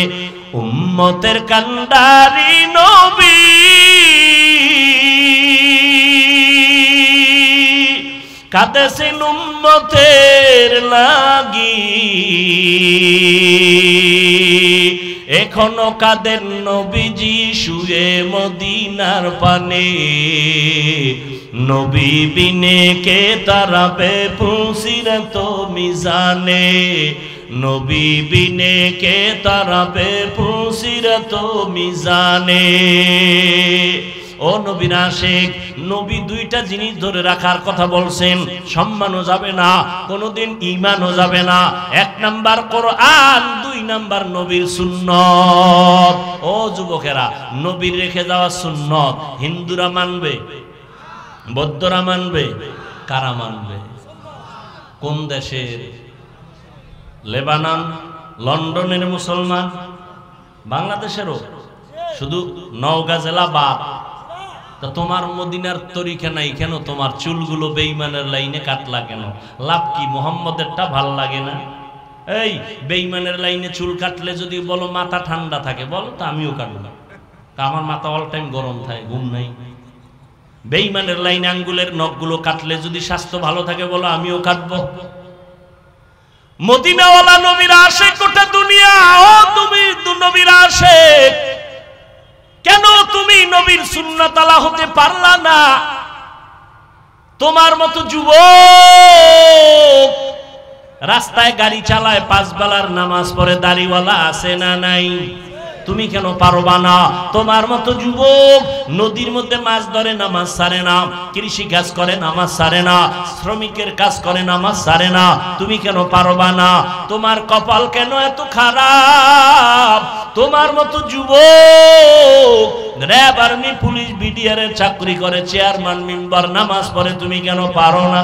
উম্মতের কান্ডারি নবী, কাঁদেছেন উম্মতের লাগি, এখনো কাঁদেন নবীজি শুয়ে মদিনার পানে, নবী বিনে কে তারাবে পুসিরাত মিজানে, নবী বিনে কে তারাবে পুসিরাত মিজানে। ও নবীর আশিক, নবী দুইটা জিনিস ধরে রাখার কথা বলছেন, সম্মানও যাবে না, কোনোদিন ঈমানও যাবে না। 1 নাম্বার কোরআন, 2 নাম্বার নবীর সুন্নত। ও যুবকেরা, নবীর রেখে যাওয়া সুন্নত হিন্দুরা মানবে, বৌদ্ধরা মানবে, কারা মানবে? কোন দেশের? লেবানন, লন্ডনের মুসলমান, বাংলাদেশেরও, শুধু নওগাঁ জেলা বাদ। তা তোমার মদিনার তরিকা নাই কেন? তোমার চুলগুলো বেঈমানের লাইনে কাটলা কেন? লাভ কি? মুহাম্মদেরটা ভাল লাগে না? এই বেঈমানের লাইনে চুল কাটলে যদি বলো মাথা ঠান্ডা থাকে, বলো তো আমিও কাটবো, আমার মাথা অল টাইম গরম থাকে, ঘুম নাই। বেঈমানের লাইনে আঙ্গুলের নখগুলো কাটলে যদি স্বাস্থ্য ভালো থাকে, বলো আমিও কাটবো। মদিনাওয়ালা নবীর আশিক গোটা দুনিয়া। ও তুমি নবীর আশিক, কেন তুমি নবীর সুন্নাত আলা হতে পারলা না? তোমার মতো যুবক রাস্তায় গাড়ি চালায়, 5 বেলার নামাজ পড়ে, দাড়িওয়ালা আছে না নাই? তুমি কেন পারবা না? তোমার মতো যুবক নদীর মধ্যে মাছ ধরে, নামাজ ছাড়ে না, কৃষি কাজ করে, নামাজ ছাড়ে না, শ্রমিকের কাজ করে, নামাজ ছাড়ে না, তুমি কেন পারবা না? তোমার কপাল কেন এত খারাপ? তোমার মতো যুবক র‍্যাব, আর্মি, পুলিশ, বিডিআর এর চাকরি করে, চেয়ারম্যান মেম্বার, নামাজ পড়ে, তুমি কেন পারো না?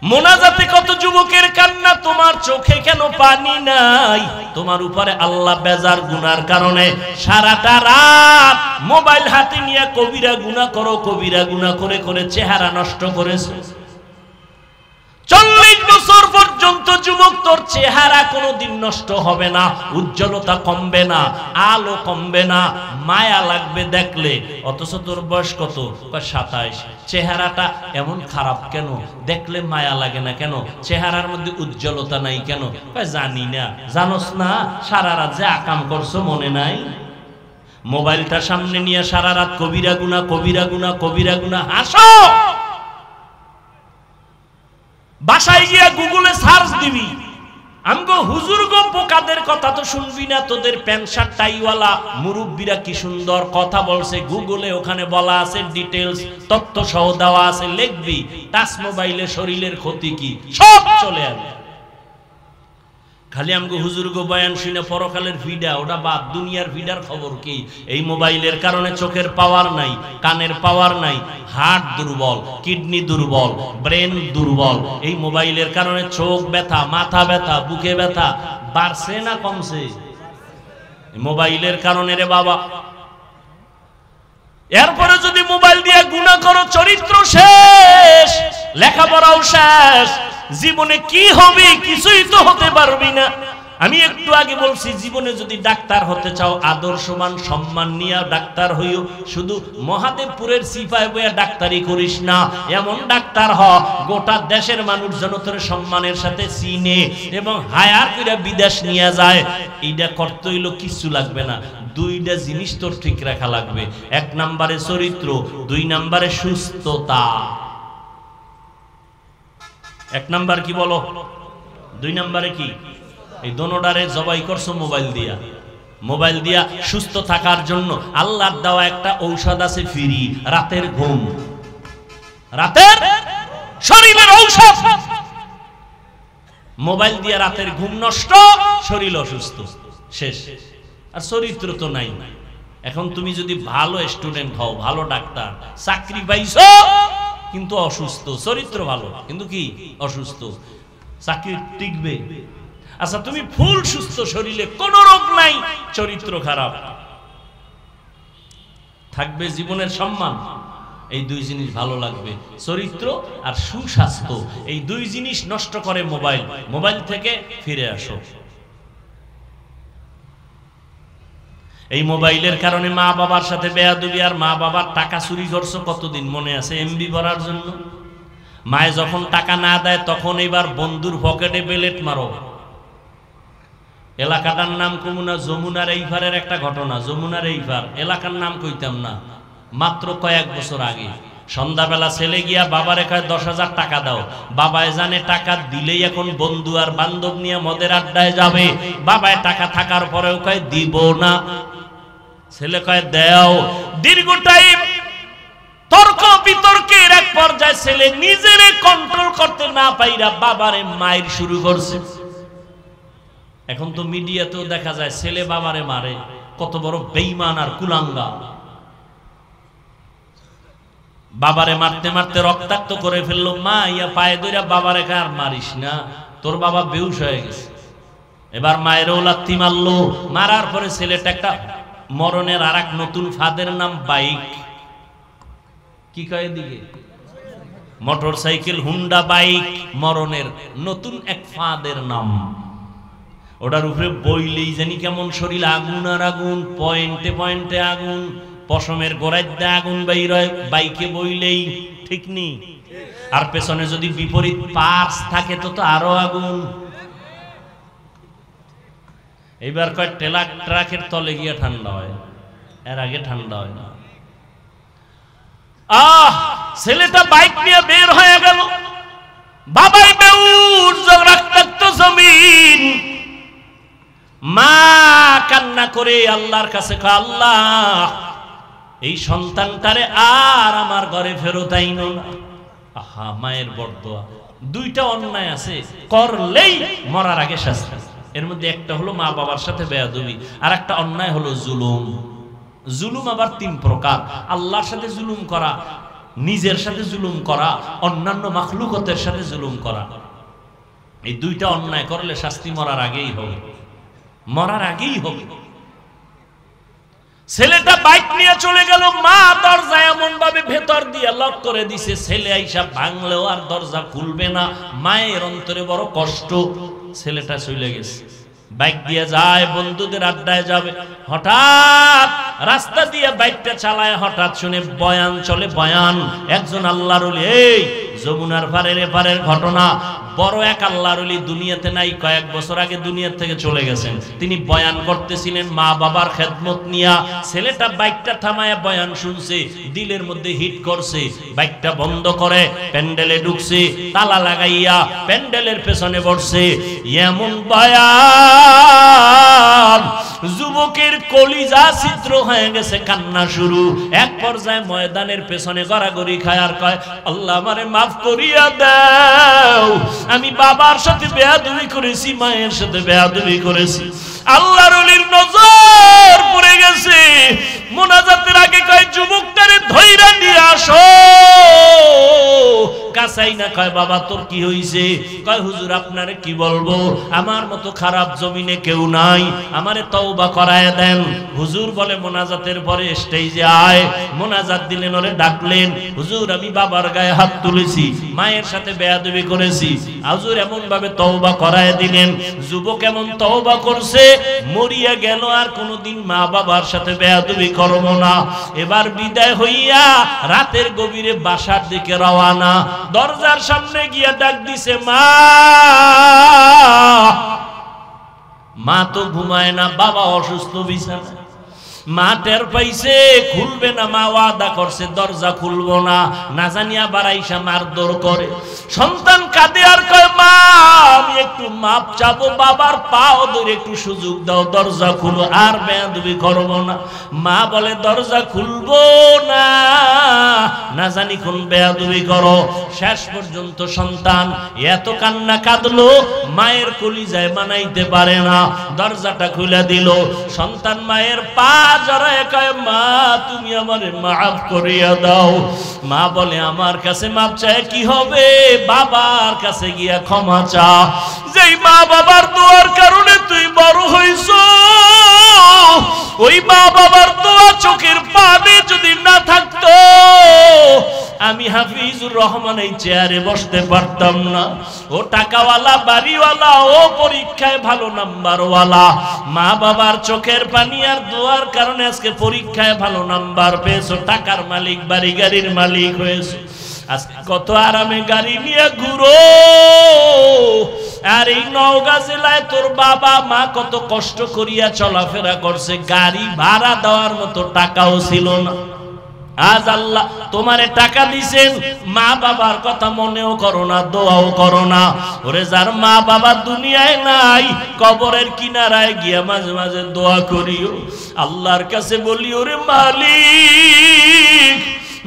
মোনাজাতে কত যুবকের কান্না, তোমার চোখে কেন পানি নাই? তোমার উপরে আল্লাহ বেজার গুনার কারণে সারাটা রাত মোবাইল হাতে নিয়ে কবিরা গুনাহ করো, কবিরা গুনাহ করে করে চেহারা নষ্ট করেছো। 40 বছর পর্যন্ত যুবক তোর চেহারা কোনোদিন নষ্ট হবে না, উজ্জ্বলতা কমবে না, আলো কমবে না, মায়া লাগবে দেখলে। অথচ তোর বয়স কত? 27। চেহারাটা এমন খারাপ কেন? দেখলে মায়া লাগে না কেন? চেহারার মধ্যে উজ্জ্বলতা নাই কেন? জানি না। জানোস না সারা রাত যে আকাম করছো মনে নাই? মোবাইলটা সামনে নিয়ে সারা রাত কবিরা গুনাহ, কবিরা গুনাহ, কবিরা গুনাহ। হাসো, বাসায় গিয়া গুগলে সার্চ দিবি, আমগো হুজুর গো বোকাদের কথা তো শুনবি না। তোদের প্যান্ট শার্ট টাইওয়ালা মুরব্বীরা কি সুন্দর কথা বলছে, গুগলে ওখানে বলা আছে, ডিটেইলস তথ্য সহ দেওয়া আছে, লিখবি। টাচ মোবাইলে শরীরের ক্ষতি কি সব চলে আসবে। খালি আমগো হুজুর গো বয়ান শুনে পরকালের ভিডা, ওটা বাদ। দুনিয়ার ভিডার খবর কি? এই মোবাইলের কারণে চোখের পাওয়ার নাই, কানের পাওয়ার নাই, হার্ট দুর্বল, কিডনি দুর্বল, ব্রেন দুর্বল। এই মোবাইলের কারণে চোখ ব্যথা, মাথা ব্যথা, বুকে ব্যথা বাড়ছে না কমছে? মোবাইলের কারণে রে বাবা। এরপরে যদি মোবাইল দিয়ে গুনাহ করো, চরিত্র শেষ, লেখাপড়াও শেষ, জীবনে কি হবে কিছুই তো হতে পারবি না। আমি একটু আগে বলছি জীবনে যদি ডাক্তার হতে চাও আদর্শমান সম্মান নিয়ে ডাক্তার হইও, শুধু মহাদেবপুরের সিপাই বইয়া ডাক্তারি করিস না, এমন ডাক্তার হ গোটা দেশের মানুষ জনতার সম্মানের সাথে চিনে এবং হায়ার করে বিদেশ নিয়ে যায়। এইটা করতে হইলো কিছু লাগবে না, দুইটা জিনিস তোর ঠিক রাখা লাগবে। এক নম্বরে চরিত্র, দুই নম্বরে সুস্থতা। এক নাম্বার কি বলো, দুই নম্বরে কি? এই দোনোটারে জবাই করছো মোবাইল দিয়া। মোবাইল দিয়া সুস্থ থাকার জন্য আল্লাহর দেওয়া একটা ঔষধ আছে ফ্রি, রাতের ঘুম। রাতের শরীরের ঔষধ। মোবাইল দিয়া রাতের ঘুম নষ্ট, শরীর অসুস্থ, শেষ। আর চরিত্র তো নাই। এখন তুমি যদি ভালো স্টুডেন্ট হও, ভালো ডাক্তার, চাকরি পাইছো কিন্তু অসুস্থ, চরিত্র ভালো কিন্তু কি অসুস্থ, চাকরি টিকবে? আচ্ছা তুমি ফুল সুস্থ, শরীরে কোনো রোগ নাই, চরিত্র খারাপ, থাকবে জীবনের সম্মান? এই দুই জিনিস ভালো লাগবে, চরিত্র আর সুস্বাস্থ্য। এই দুই জিনিস নষ্ট করে মোবাইল। মোবাইল থেকে ফিরে আসো। এই মোবাইলের কারণে মা বাবার সাথে বেয়াদবি, আর মা বাবার টাকা চুরি করছো কতদিন মনে আছে? এমবি ভরার জন্য। মায়ে যখন টাকা না দেয় তখন এবার বন্ধুর পকেটে বেলেট মারো। এলাকাটার নাম কমুনা, যমুনার এইপারের একটা ঘটনা। যমুনার এইপার এলাকার নাম কইতাম না, মাত্র কয়েক বছর আগে সন্ধ্যাবেলা ছেলে গিয়া বাবারে কয় 10,000 টাকা দাও। বাবায় জানে টাকা দিলেই এখন বন্ধু আর বান্ধব নিয়ে মদের আড্ডায় যাবে। বাবায় টাকা থাকার পরেও কয় দিব না, ছেলে কয় দেও। দীর্ঘ টাইম তর্ক বিতর্কের এক পর্যায়ে ছেলে নিজেরে কন্ট্রোল করতে না পাইরা বাবারে মাইর শুরু করছে। এখন তো মিডিয়াতেও দেখা যায় ছেলে বাবারে মারে, কত বড় বেঈমান আর কুলাঙ্গা। বাবারে মারতে মারতে রক্তাক্ত করে ফেললো। মা ইয়া পায়ে ধরে বাবারে কয় আর মারিস না, তোর বাবা বেহুশ হয়ে গেছে। এবার মায়েরও লাথি মারলো। মারার পরে ছেলেটা একটা মরণের আর এক নতুন ফাঁদের নাম বাইক। কি কয় দিকে? মোটর সাইকেল, হুন্ডা বাইক, মরণের নতুন এক ফাঁদের নাম। ওটার উপরে বইলেই জানি কেমন শরীর আগুন আর আগুন, পয়েন্টে পয়েন্টে আগুন, পশমের গোড়ায় আগুন বাইর হয় বাইকে বইলেই, ঠিক নি? আর পেছনে যদি বিপরীত পার্স থাকে তো আরো আগুন। এইবার কয় ট্রাকের তলে গিয়ে ঠান্ডা হয়, এর আগে ঠান্ডা হয় না। ছেলেটা বাইক নিয়ে বের হয়ে গেল, বাবাই বেউস, রক্তাক্ত জমিন। মা কান্না করে আল্লাহর কাছে কয় আল্লাহ এই সন্তানটারে আর আমার ঘরে ফেরত আইনো না। আহা, মায়ের বরদোয়া। দুইটা অন্যায় আছে, করলেই মরার আগে শাস্তি। এর মধ্যে একটা হলো মা বাবার সাথে বেয়াদবি, আর একটা অন্যায় হলো জুলুম। জুলুম আবার 3 প্রকার: আল্লাহর সাথে জুলুম করা, নিজের সাথে জুলুম করা, অন্যান্য মাখলুকতের সাথে জুলুম করা। এই দুইটা অন্যায় করলে শাস্তি মরার আগেই হবে, মরার আগেই হবে। ছেলেটা বাইক নিয়ে চলে গেল, মা দরজা এমন ভাবে ভেতর দিয়ে লক করে দিছে, ছেলে আইসা ভাঙলেও আর দরজা খুলবে না। মায়ের অন্তরে বড় কষ্ট। ছেলেটা চলে গেছে, বাইক দিয়ে যায়, বন্ধুদের আড্ডায় যাবে। হঠাৎ রাস্তা দিয়ে বাইকটা চালায়, হঠাৎ শুনে বয়ান চলে। বয়ান একজন আল্লাহর ওলি, এই যমুনার পারের এপারের ঘটনা। বড় এক আল্লাহর ওলি দুনিয়াতে নাই, কয়েক বছর আগে দুনিয়া থেকে চলে গেছেন। তিনি বয়ান করতেছিলেন মা বাবার খেদমত নিয়া। ছেলেটা বাইকটা থামায়া বয়ান শুনছে, দিলের মধ্যে হিট করছে। বাইকটা বন্ধ করে প্যান্ডেলে ঢুকছে, তালা লাগাইয়া প্যান্ডেলের পেছনে বসছে। এমন বয়ান, যুবকের কলিজা ছিদ্র হয়ে গেছে, কান্না শুরু। এক পর্যায়ে ময়দানের পেছনে গড়াগড়ি খায় আর কয় আল্লাহ আমারে মাফ করিয়া দাও, আমি বাবার সাথে বেয়াদবি করেছি, মায়ের সাথে বেয়াদবি করেছি। আল্লাহর ওলির নজর পড়ে গেছে। মোনাজাতের আগে কয় যুবকটারে ধইরা নিয়ে আসো, কাছাই না, কয় বাবা তোর কি হইছে? কয় হুজুর আপনারে কি বলবো, আমার মতো খারাপ জমিনে কেউ নাই, আমারে তওবা করায় দেন। হুজুর বলে মোনাজাতের পরে স্টেজে আয়। মোনাজাত দিলেন, ওরে ডাকলেন। হুজুর আমি বাবার গায়ে হাত তুলেছি, মায়ের সাথে বেয়াদবি করেছি। হুজুর এমন ভাবে তওবা করায় দিলেন। যুবক এমন তওবা করছে, মরিয়া গেল আর কোনোদিন মা বাবার সাথে বেয়াদবি করব না। এবার বিদায় হইয়া রাতের গভীরে বাসার দিকে রওনা। দরজার সামনে গিয়া ডাক দিছে, মা। মা তো ঘুমায় না, বাবা অসুস্থ বিছানা। মা টের পাইছে খুলবে না, মা ওয়াদা করছে দরজা খুলবো না, না জানিয়া বাড়াইসা মারধর করে। সন্তান কাঁদে আর কয়, মা আমি একটু মাপ চাবো, বাবার পাও ধরে একটু সুযোগ দাও, দরজা খুলো, আর বেয়াদবি করবো না। মা বলে দরজা খুলবো না, না জানি কোন বেয়াদবি করো। শেষ পর্যন্ত সন্তান এত কান্না কাঁদলো, মায়ের কলিজায় মানাইতে পারে না, দরজাটা খুলে দিল। সন্তান মায়ের পা জড়ায় কয়, মা তুমি আমারে মাফ করিয়া দাও। মা বলে আমার কাছে মাপ চায় কি হবে, বাবার কাছে গিয়া ক্ষমা চা। যেই মা বাবার দোয়ার কারণে তুই বড় হইছ, ওই মা বাবার দোয়া চোখের পানি যদি না থাকতো, আমি হাফিজুর রহমান এই চেয়ারে বসতে পারতাম না। ও টাকাওয়ালা, বাড়িওয়ালা, ও পরীক্ষায় ভালো নাম্বারওয়ালা। মা বাবার চোখের পানি আর দোয়ার কারণে আজকে পরীক্ষায় ভালো নাম্বার পেয়েছো, টাকার মালিক, বাড়ি গাড়ির মালিক হয়েছো। আজকে কত আরামে গাড়ি নিয়ে ঘুরো। আর এই নওগাঁ জেলায় তোর বাবা মা কত কষ্ট করিয়া চলাফেরা করছে, গাড়ি ভাড়া দেওয়ার মতো টাকাও ছিল না। আজ আল্লাহ তোমারে টাকা দিছেন, মা বাবার কথা মনেও করো না, দোয়াও করো না। ওরে যার মা বাবা দুনিয়ায় নাই, কবরের কিনারায় গিয়া মাঝে মাঝে দোয়া করিও, আল্লাহর কাছে বলি, ওরে মালিক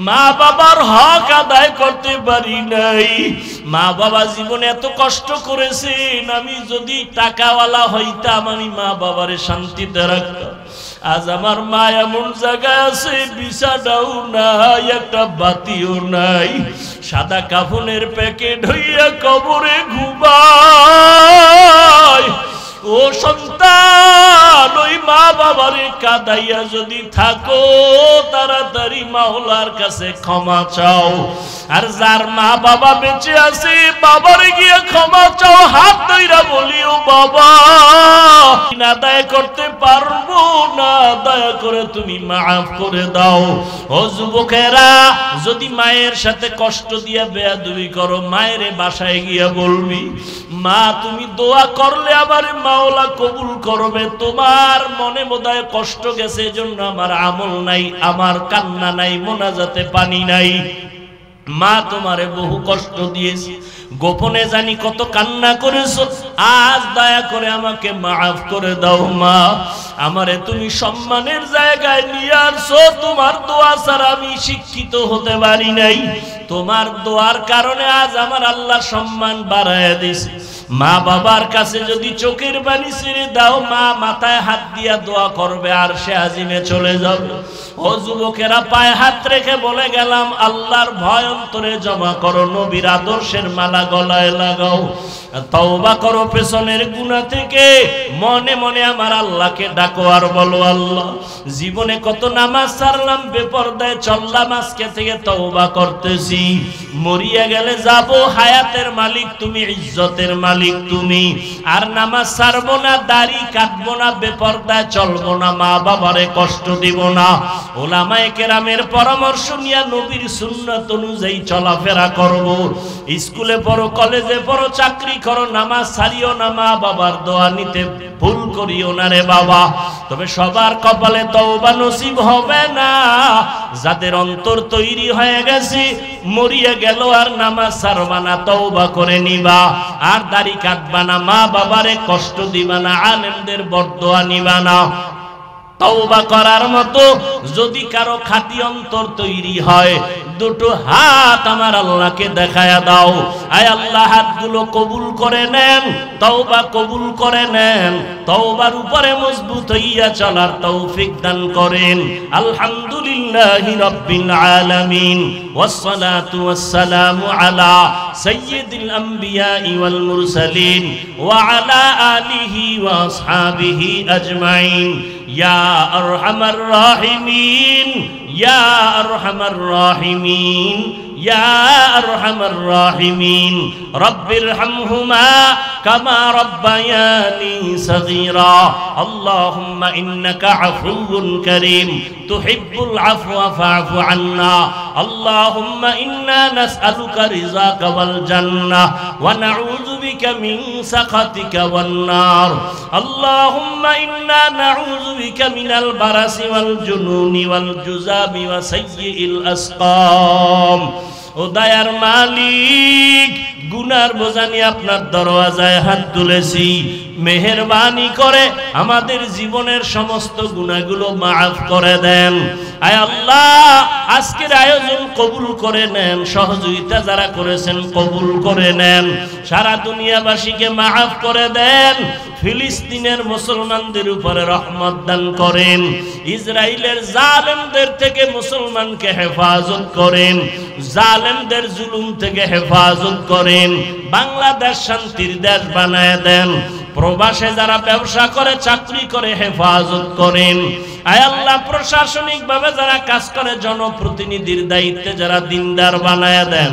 মা বাবার হক আদায় করতে পারি নাই, মা বাবা জীবনে এত কষ্ট করেছেন, আমি যদি টাকাওয়ালা হইতাম আমি মা বাবারে শান্তিতে রাখতাম। আজ আমার মা এমন জায়গায় আছে, বিছানাও নাই, একটা বাতিও নাই, সাদা কাফনের প্যাকেট হইয়া কবরে ঘুমায়। ও সন্তান, ওই মা বাবারে কাঁদাইয়া যদি থাকো, তাড়াতাড়ি মাওলার কাছে ক্ষমা চাও। আর যার মা বাবা বেঁচে আছে, বাবারে গিয়ে ক্ষমা চাও, হাত ধইরা বলিও, বাবা আদায় করতে পারবো না, দয়া করে তুমি মাফ করে দাও। ও যুবকেরা, যদি মায়ের সাথে কষ্ট দিয়া বেয়াদবি করো, মায়ের বাসায় গিয়া বলবি, মা তুমি দোয়া করলে আমার মাওলা কবুল করবে, তোমার মনে বোধহয় কষ্ট গেছে, এজন্য আমার আমল নাই, আমার কান্না নাই, মোনাজাতে পানি নাই। মা তোমারে বহু কষ্ট দিয়েছে, গোপনে জানি কত কান্না করেছো, আজ দয়া করে আমাকে মাফ করে দাও। মা আমারে তুমি সম্মানের জায়গায় নিয়ে আসছো, তোমার দোয়া ছাড়া আমি শিক্ষিত হতে পারি নাই, তোমার দোয়ার কারণে আজ আমার আল্লাহ সম্মান বাড়ায় দিয়েছে। মা বাবার কাছে যদি চোখের পানি ছেড়ে দাও, মা মাথায় হাত দিয়া দোয়া করবে আর সে আজিমে চলে যাবে। ও যুবকেরা, পায়ে হাত রেখে বলে গেলাম, আল্লাহর ভয় অন্তরে জমা করো, নবীর আদর্শের মালা গলায় লাগাও, তওবা করো পেছনের গুনাহ থেকে, মনে মনে আমার আল্লাহকে ডাকো আর বলো, আল্লাহ জীবনে কত নামাজ ছাড়লাম, বেপরদায় চললাম, আজকে থেকে তওবা করতেছি, মরিয়া গেলে যাব, হায়াতের মালিক তুমি, ইজ্জতের মালিক তুমি, আর নামাজ ছাড়বো না, দাড়ি কাটবো না, বেপরদায় চলবো না, মা বাবারে কষ্ট দিব না। ওলামায়ে কেরামের পরামর্শ নিয়ে নবীর সুন্নাত অনুযায়ী চলাফেরা করব। স্কুলে পড়ো, কলেজে পড়ো, চাকরি করো, নামাজ ছাড়িও না, মা বাবার দোয়া নিতে ভুল করিও না রে বাবা। তবে সবার কপালে তওবা নসিব হবে না। যাদের অন্তর তৈরি হয়ে গেছে, মরিয়া গেল আর নামাজ ছাড়বা না, তওবা করে নিবা, আর দাড়ি কাটবা না, মা বাবারে কষ্ট দিবা না, আলেমদের বরদোয়া নিবা না। তওবা করার মতো যদি কারো খাঁটি অন্তর তৈরি হয়, দুটো হাত আমার আল্লাহকে দেখায়া দাও। আয় আল্লাহ, হাতগুলো কবুল করে নেন, তওবা কবুল করে নেন, তওবার উপরে মজবুত হইয়া চলার তৌফিক দান করেন। আলহামদুলিল্লাহি রাব্বিল আলামিন, ওয়াসসালাতু ওয়াসসালামু আলা সাইয়্যিদিল আমবিয়া ওয়াল মুরসালিন ওয়া আলা আলিহি ওয়া আসহাবিহি আজমাইন। ইয়া আরহামার রাহিমিন, ইয়া আরহামার রাহিমিন, ইয়া আরহামার রাহিমিন। রব্বিরহামহুমা কামা রাব্বায়ানি সগীরা। আল্লাহুম্মা ইন্নাকা আফুউন কারীম তুহিব্বুল আফওয়া ফা'ফু আন্না। আল্লাহুম্মা ইন্না নাসআলুকা রিযাকা ওয়াল জান্নাহ ওয়া নাউযু বিকা মিন সাখাতিকা ওয়ান নার। আল্লাহুম্মা ইন্না নাউযু বিকা মিনাল বারাসি ওয়াল জুনুনি ওয়াল জুযাবি ওয়া সাইয়্যিল আসকাম। ও দয়ার মালিক, গুনার বোঝা নিয়ে আপনার দরওয়াজায় হাত তুলেছি, মেহেরবানি করে আমাদের জীবনের সমস্ত গুনাহগুলো মাফ করে দেন। আয় আল্লাহ, আজকের আয়োজন কবুল করে নেন, সহযোগিতা যারা করেছেন কবুল করে নেন, সারা দুনিয়াবাসীকে মাফ করে দেন। ফিলিস্তিনের মুসলমানদের উপরে রহমত দান করেন, ইসরায়েলের জালেমদের থেকে মুসলমানকে হেফাজত করেন, জালেমদের জুলুম থেকে হেফাজত করেন। বাংলাদেশ শান্তির দেশ বানায় দেন। প্রবাসে যারা ব্যবসা করে, চাকরি করে, হেফাজত করেন। আয় আল্লাহ, প্রশাসনিক ভাবে যারা কাজ করে, জনপ্রতিনিধির দায়িত্বে যারা দিনদার বানায় দেন।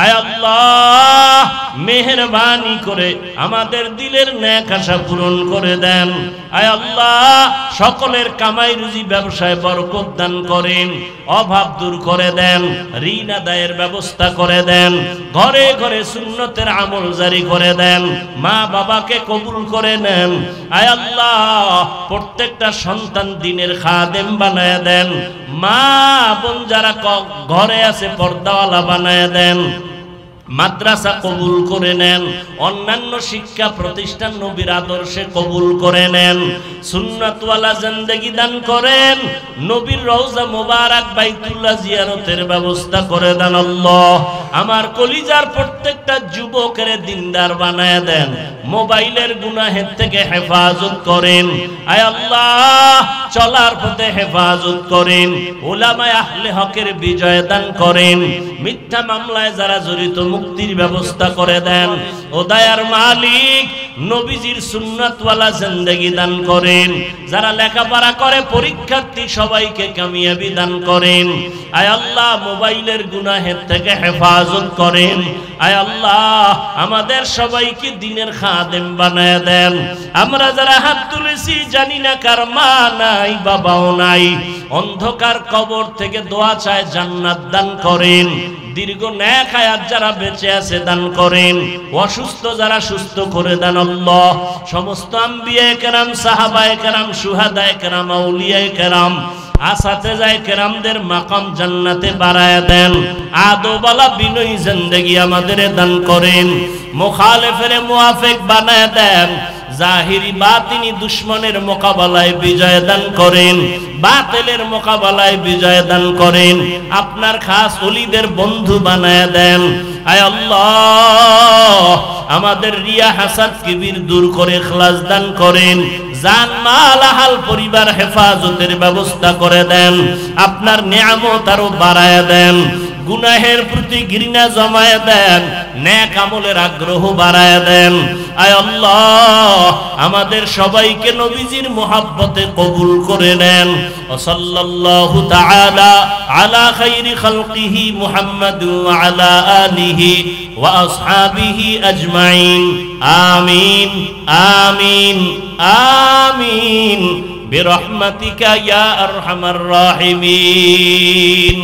আয় আল্লাহ, মেহেরবানি করে আমাদের দিলের নেক আশা পূরণ করে দেন। আয় আল্লাহ, সকলের কামাই রুজি ব্যবসায় বরকত দান করেন, অভাব দূর করে দেন, ঋণ আদায়ের ব্যবস্থা করে দেন, ঘরে ঘরে সুন্নতের আমল জারি করে দেন, মা বাবাকে কবুল করে নেন। আয় আল্লাহ, প্রত্যেকটা সন্তান দিনের খাদেম বানায় দেন, মা বোন যারা ঘরে আছে পর্দাওয়ালা বানায় দেন, মাদ্রাসা কবুল করে নেন, অন্যান্য শিক্ষা প্রতিষ্ঠান নবীর আদর্শে কবুল করে নেন, সুন্নাতওয়ালা জিন্দেগি দান করেন, নবীর রওজা মোবারক বাইতুল্লাহ জিয়ারতের ব্যবস্থা করে দেন। আল্লাহ, আমার কলিজার প্রত্যেকটা যুবকের দিনদার বানায় দেন, মোবাইলের গুনাহের থেকে হেফাজত করেন। আয় আল্লাহ, চলার পথে হেফাজত করেন, উলামায়ে আহলে হকের বিজয় দান করেন, মিথ্যা মামলায় যারা জড়িত মুক্তির ব্যবস্থা করে দেন। ও দয়ার মালিক, নবীজির সুন্নাতওয়ালা জিন্দেগি দান করেন, যারা লেখাপড়া করে পরীক্ষার্থী সবাইকে কামিয়াবি দান করেন। আয় আল্লাহ, মোবাইলের গুনাহের থেকে হেফাজত করেন। আয় আল্লাহ, আমাদের সবাইকে দিনের খাদেম বানায় দেন। আমরা যারা হাত তুলেছি, জানি না কার মা নাই, বাবাও নাই, অন্ধকার কবর থেকে দোয়া চায় জান্নাত দান করেন, দীর্ঘ নেক হায়াত যারা বেঁচে আছে দান করেন, অসুস্থ যারা সুস্থ করে দেন। আল্লাহ, সমস্ত আম্বিয়ায়ে কেরাম, সাহাবায়ে কেরাম, শুহাদায়ে কেরাম, আউলিয়ায়ে কেরাম, আসাতেজায়ে কেরামদের মাকাম জান্নাতে বাড়ায় দেন। আদবওয়ালা বিনয়ী জিন্দেগি আমাদের দান করেন, মুখালিফের মুওয়াফিক বানায় দেন, জাহিরি বাতিনি দুশ্মনের মোকাবেলায় বিজয় দান করেন, বাতিলের মোকাবেলায় বিজয় দান করেন, আপনার খাস ওলিদের বন্ধু বানায় দেন। আয় আল্লাহ, আমাদের রিয়া হাসাদ কিবির দূর করে ইখলাস দান করেন, জান মাল আহাল পরিবার হেফাজতের ব্যবস্থা করে দেন, আপনার নিয়ামত আরো বাড়ায় দেন, গুনাহের প্রতি ঘৃণা জমায় দেন, নেক আমলের আগ্রহ বাড়ায় দেন। আয় আল্লাহ, আমাদের সবাইকে নবীজির মুহাব্বতে কবুল করে নেন। সাল্লাল্লাহু তাআলা আলা খাইরি খালকিহি মুহাম্মাদ ওয়া আলা আলিহি ওয়া আসহাবিহি আজমাইন। আমিন আমিন আমিন বিরহমাতিকা ইয়া আরহামার রাহিমিন।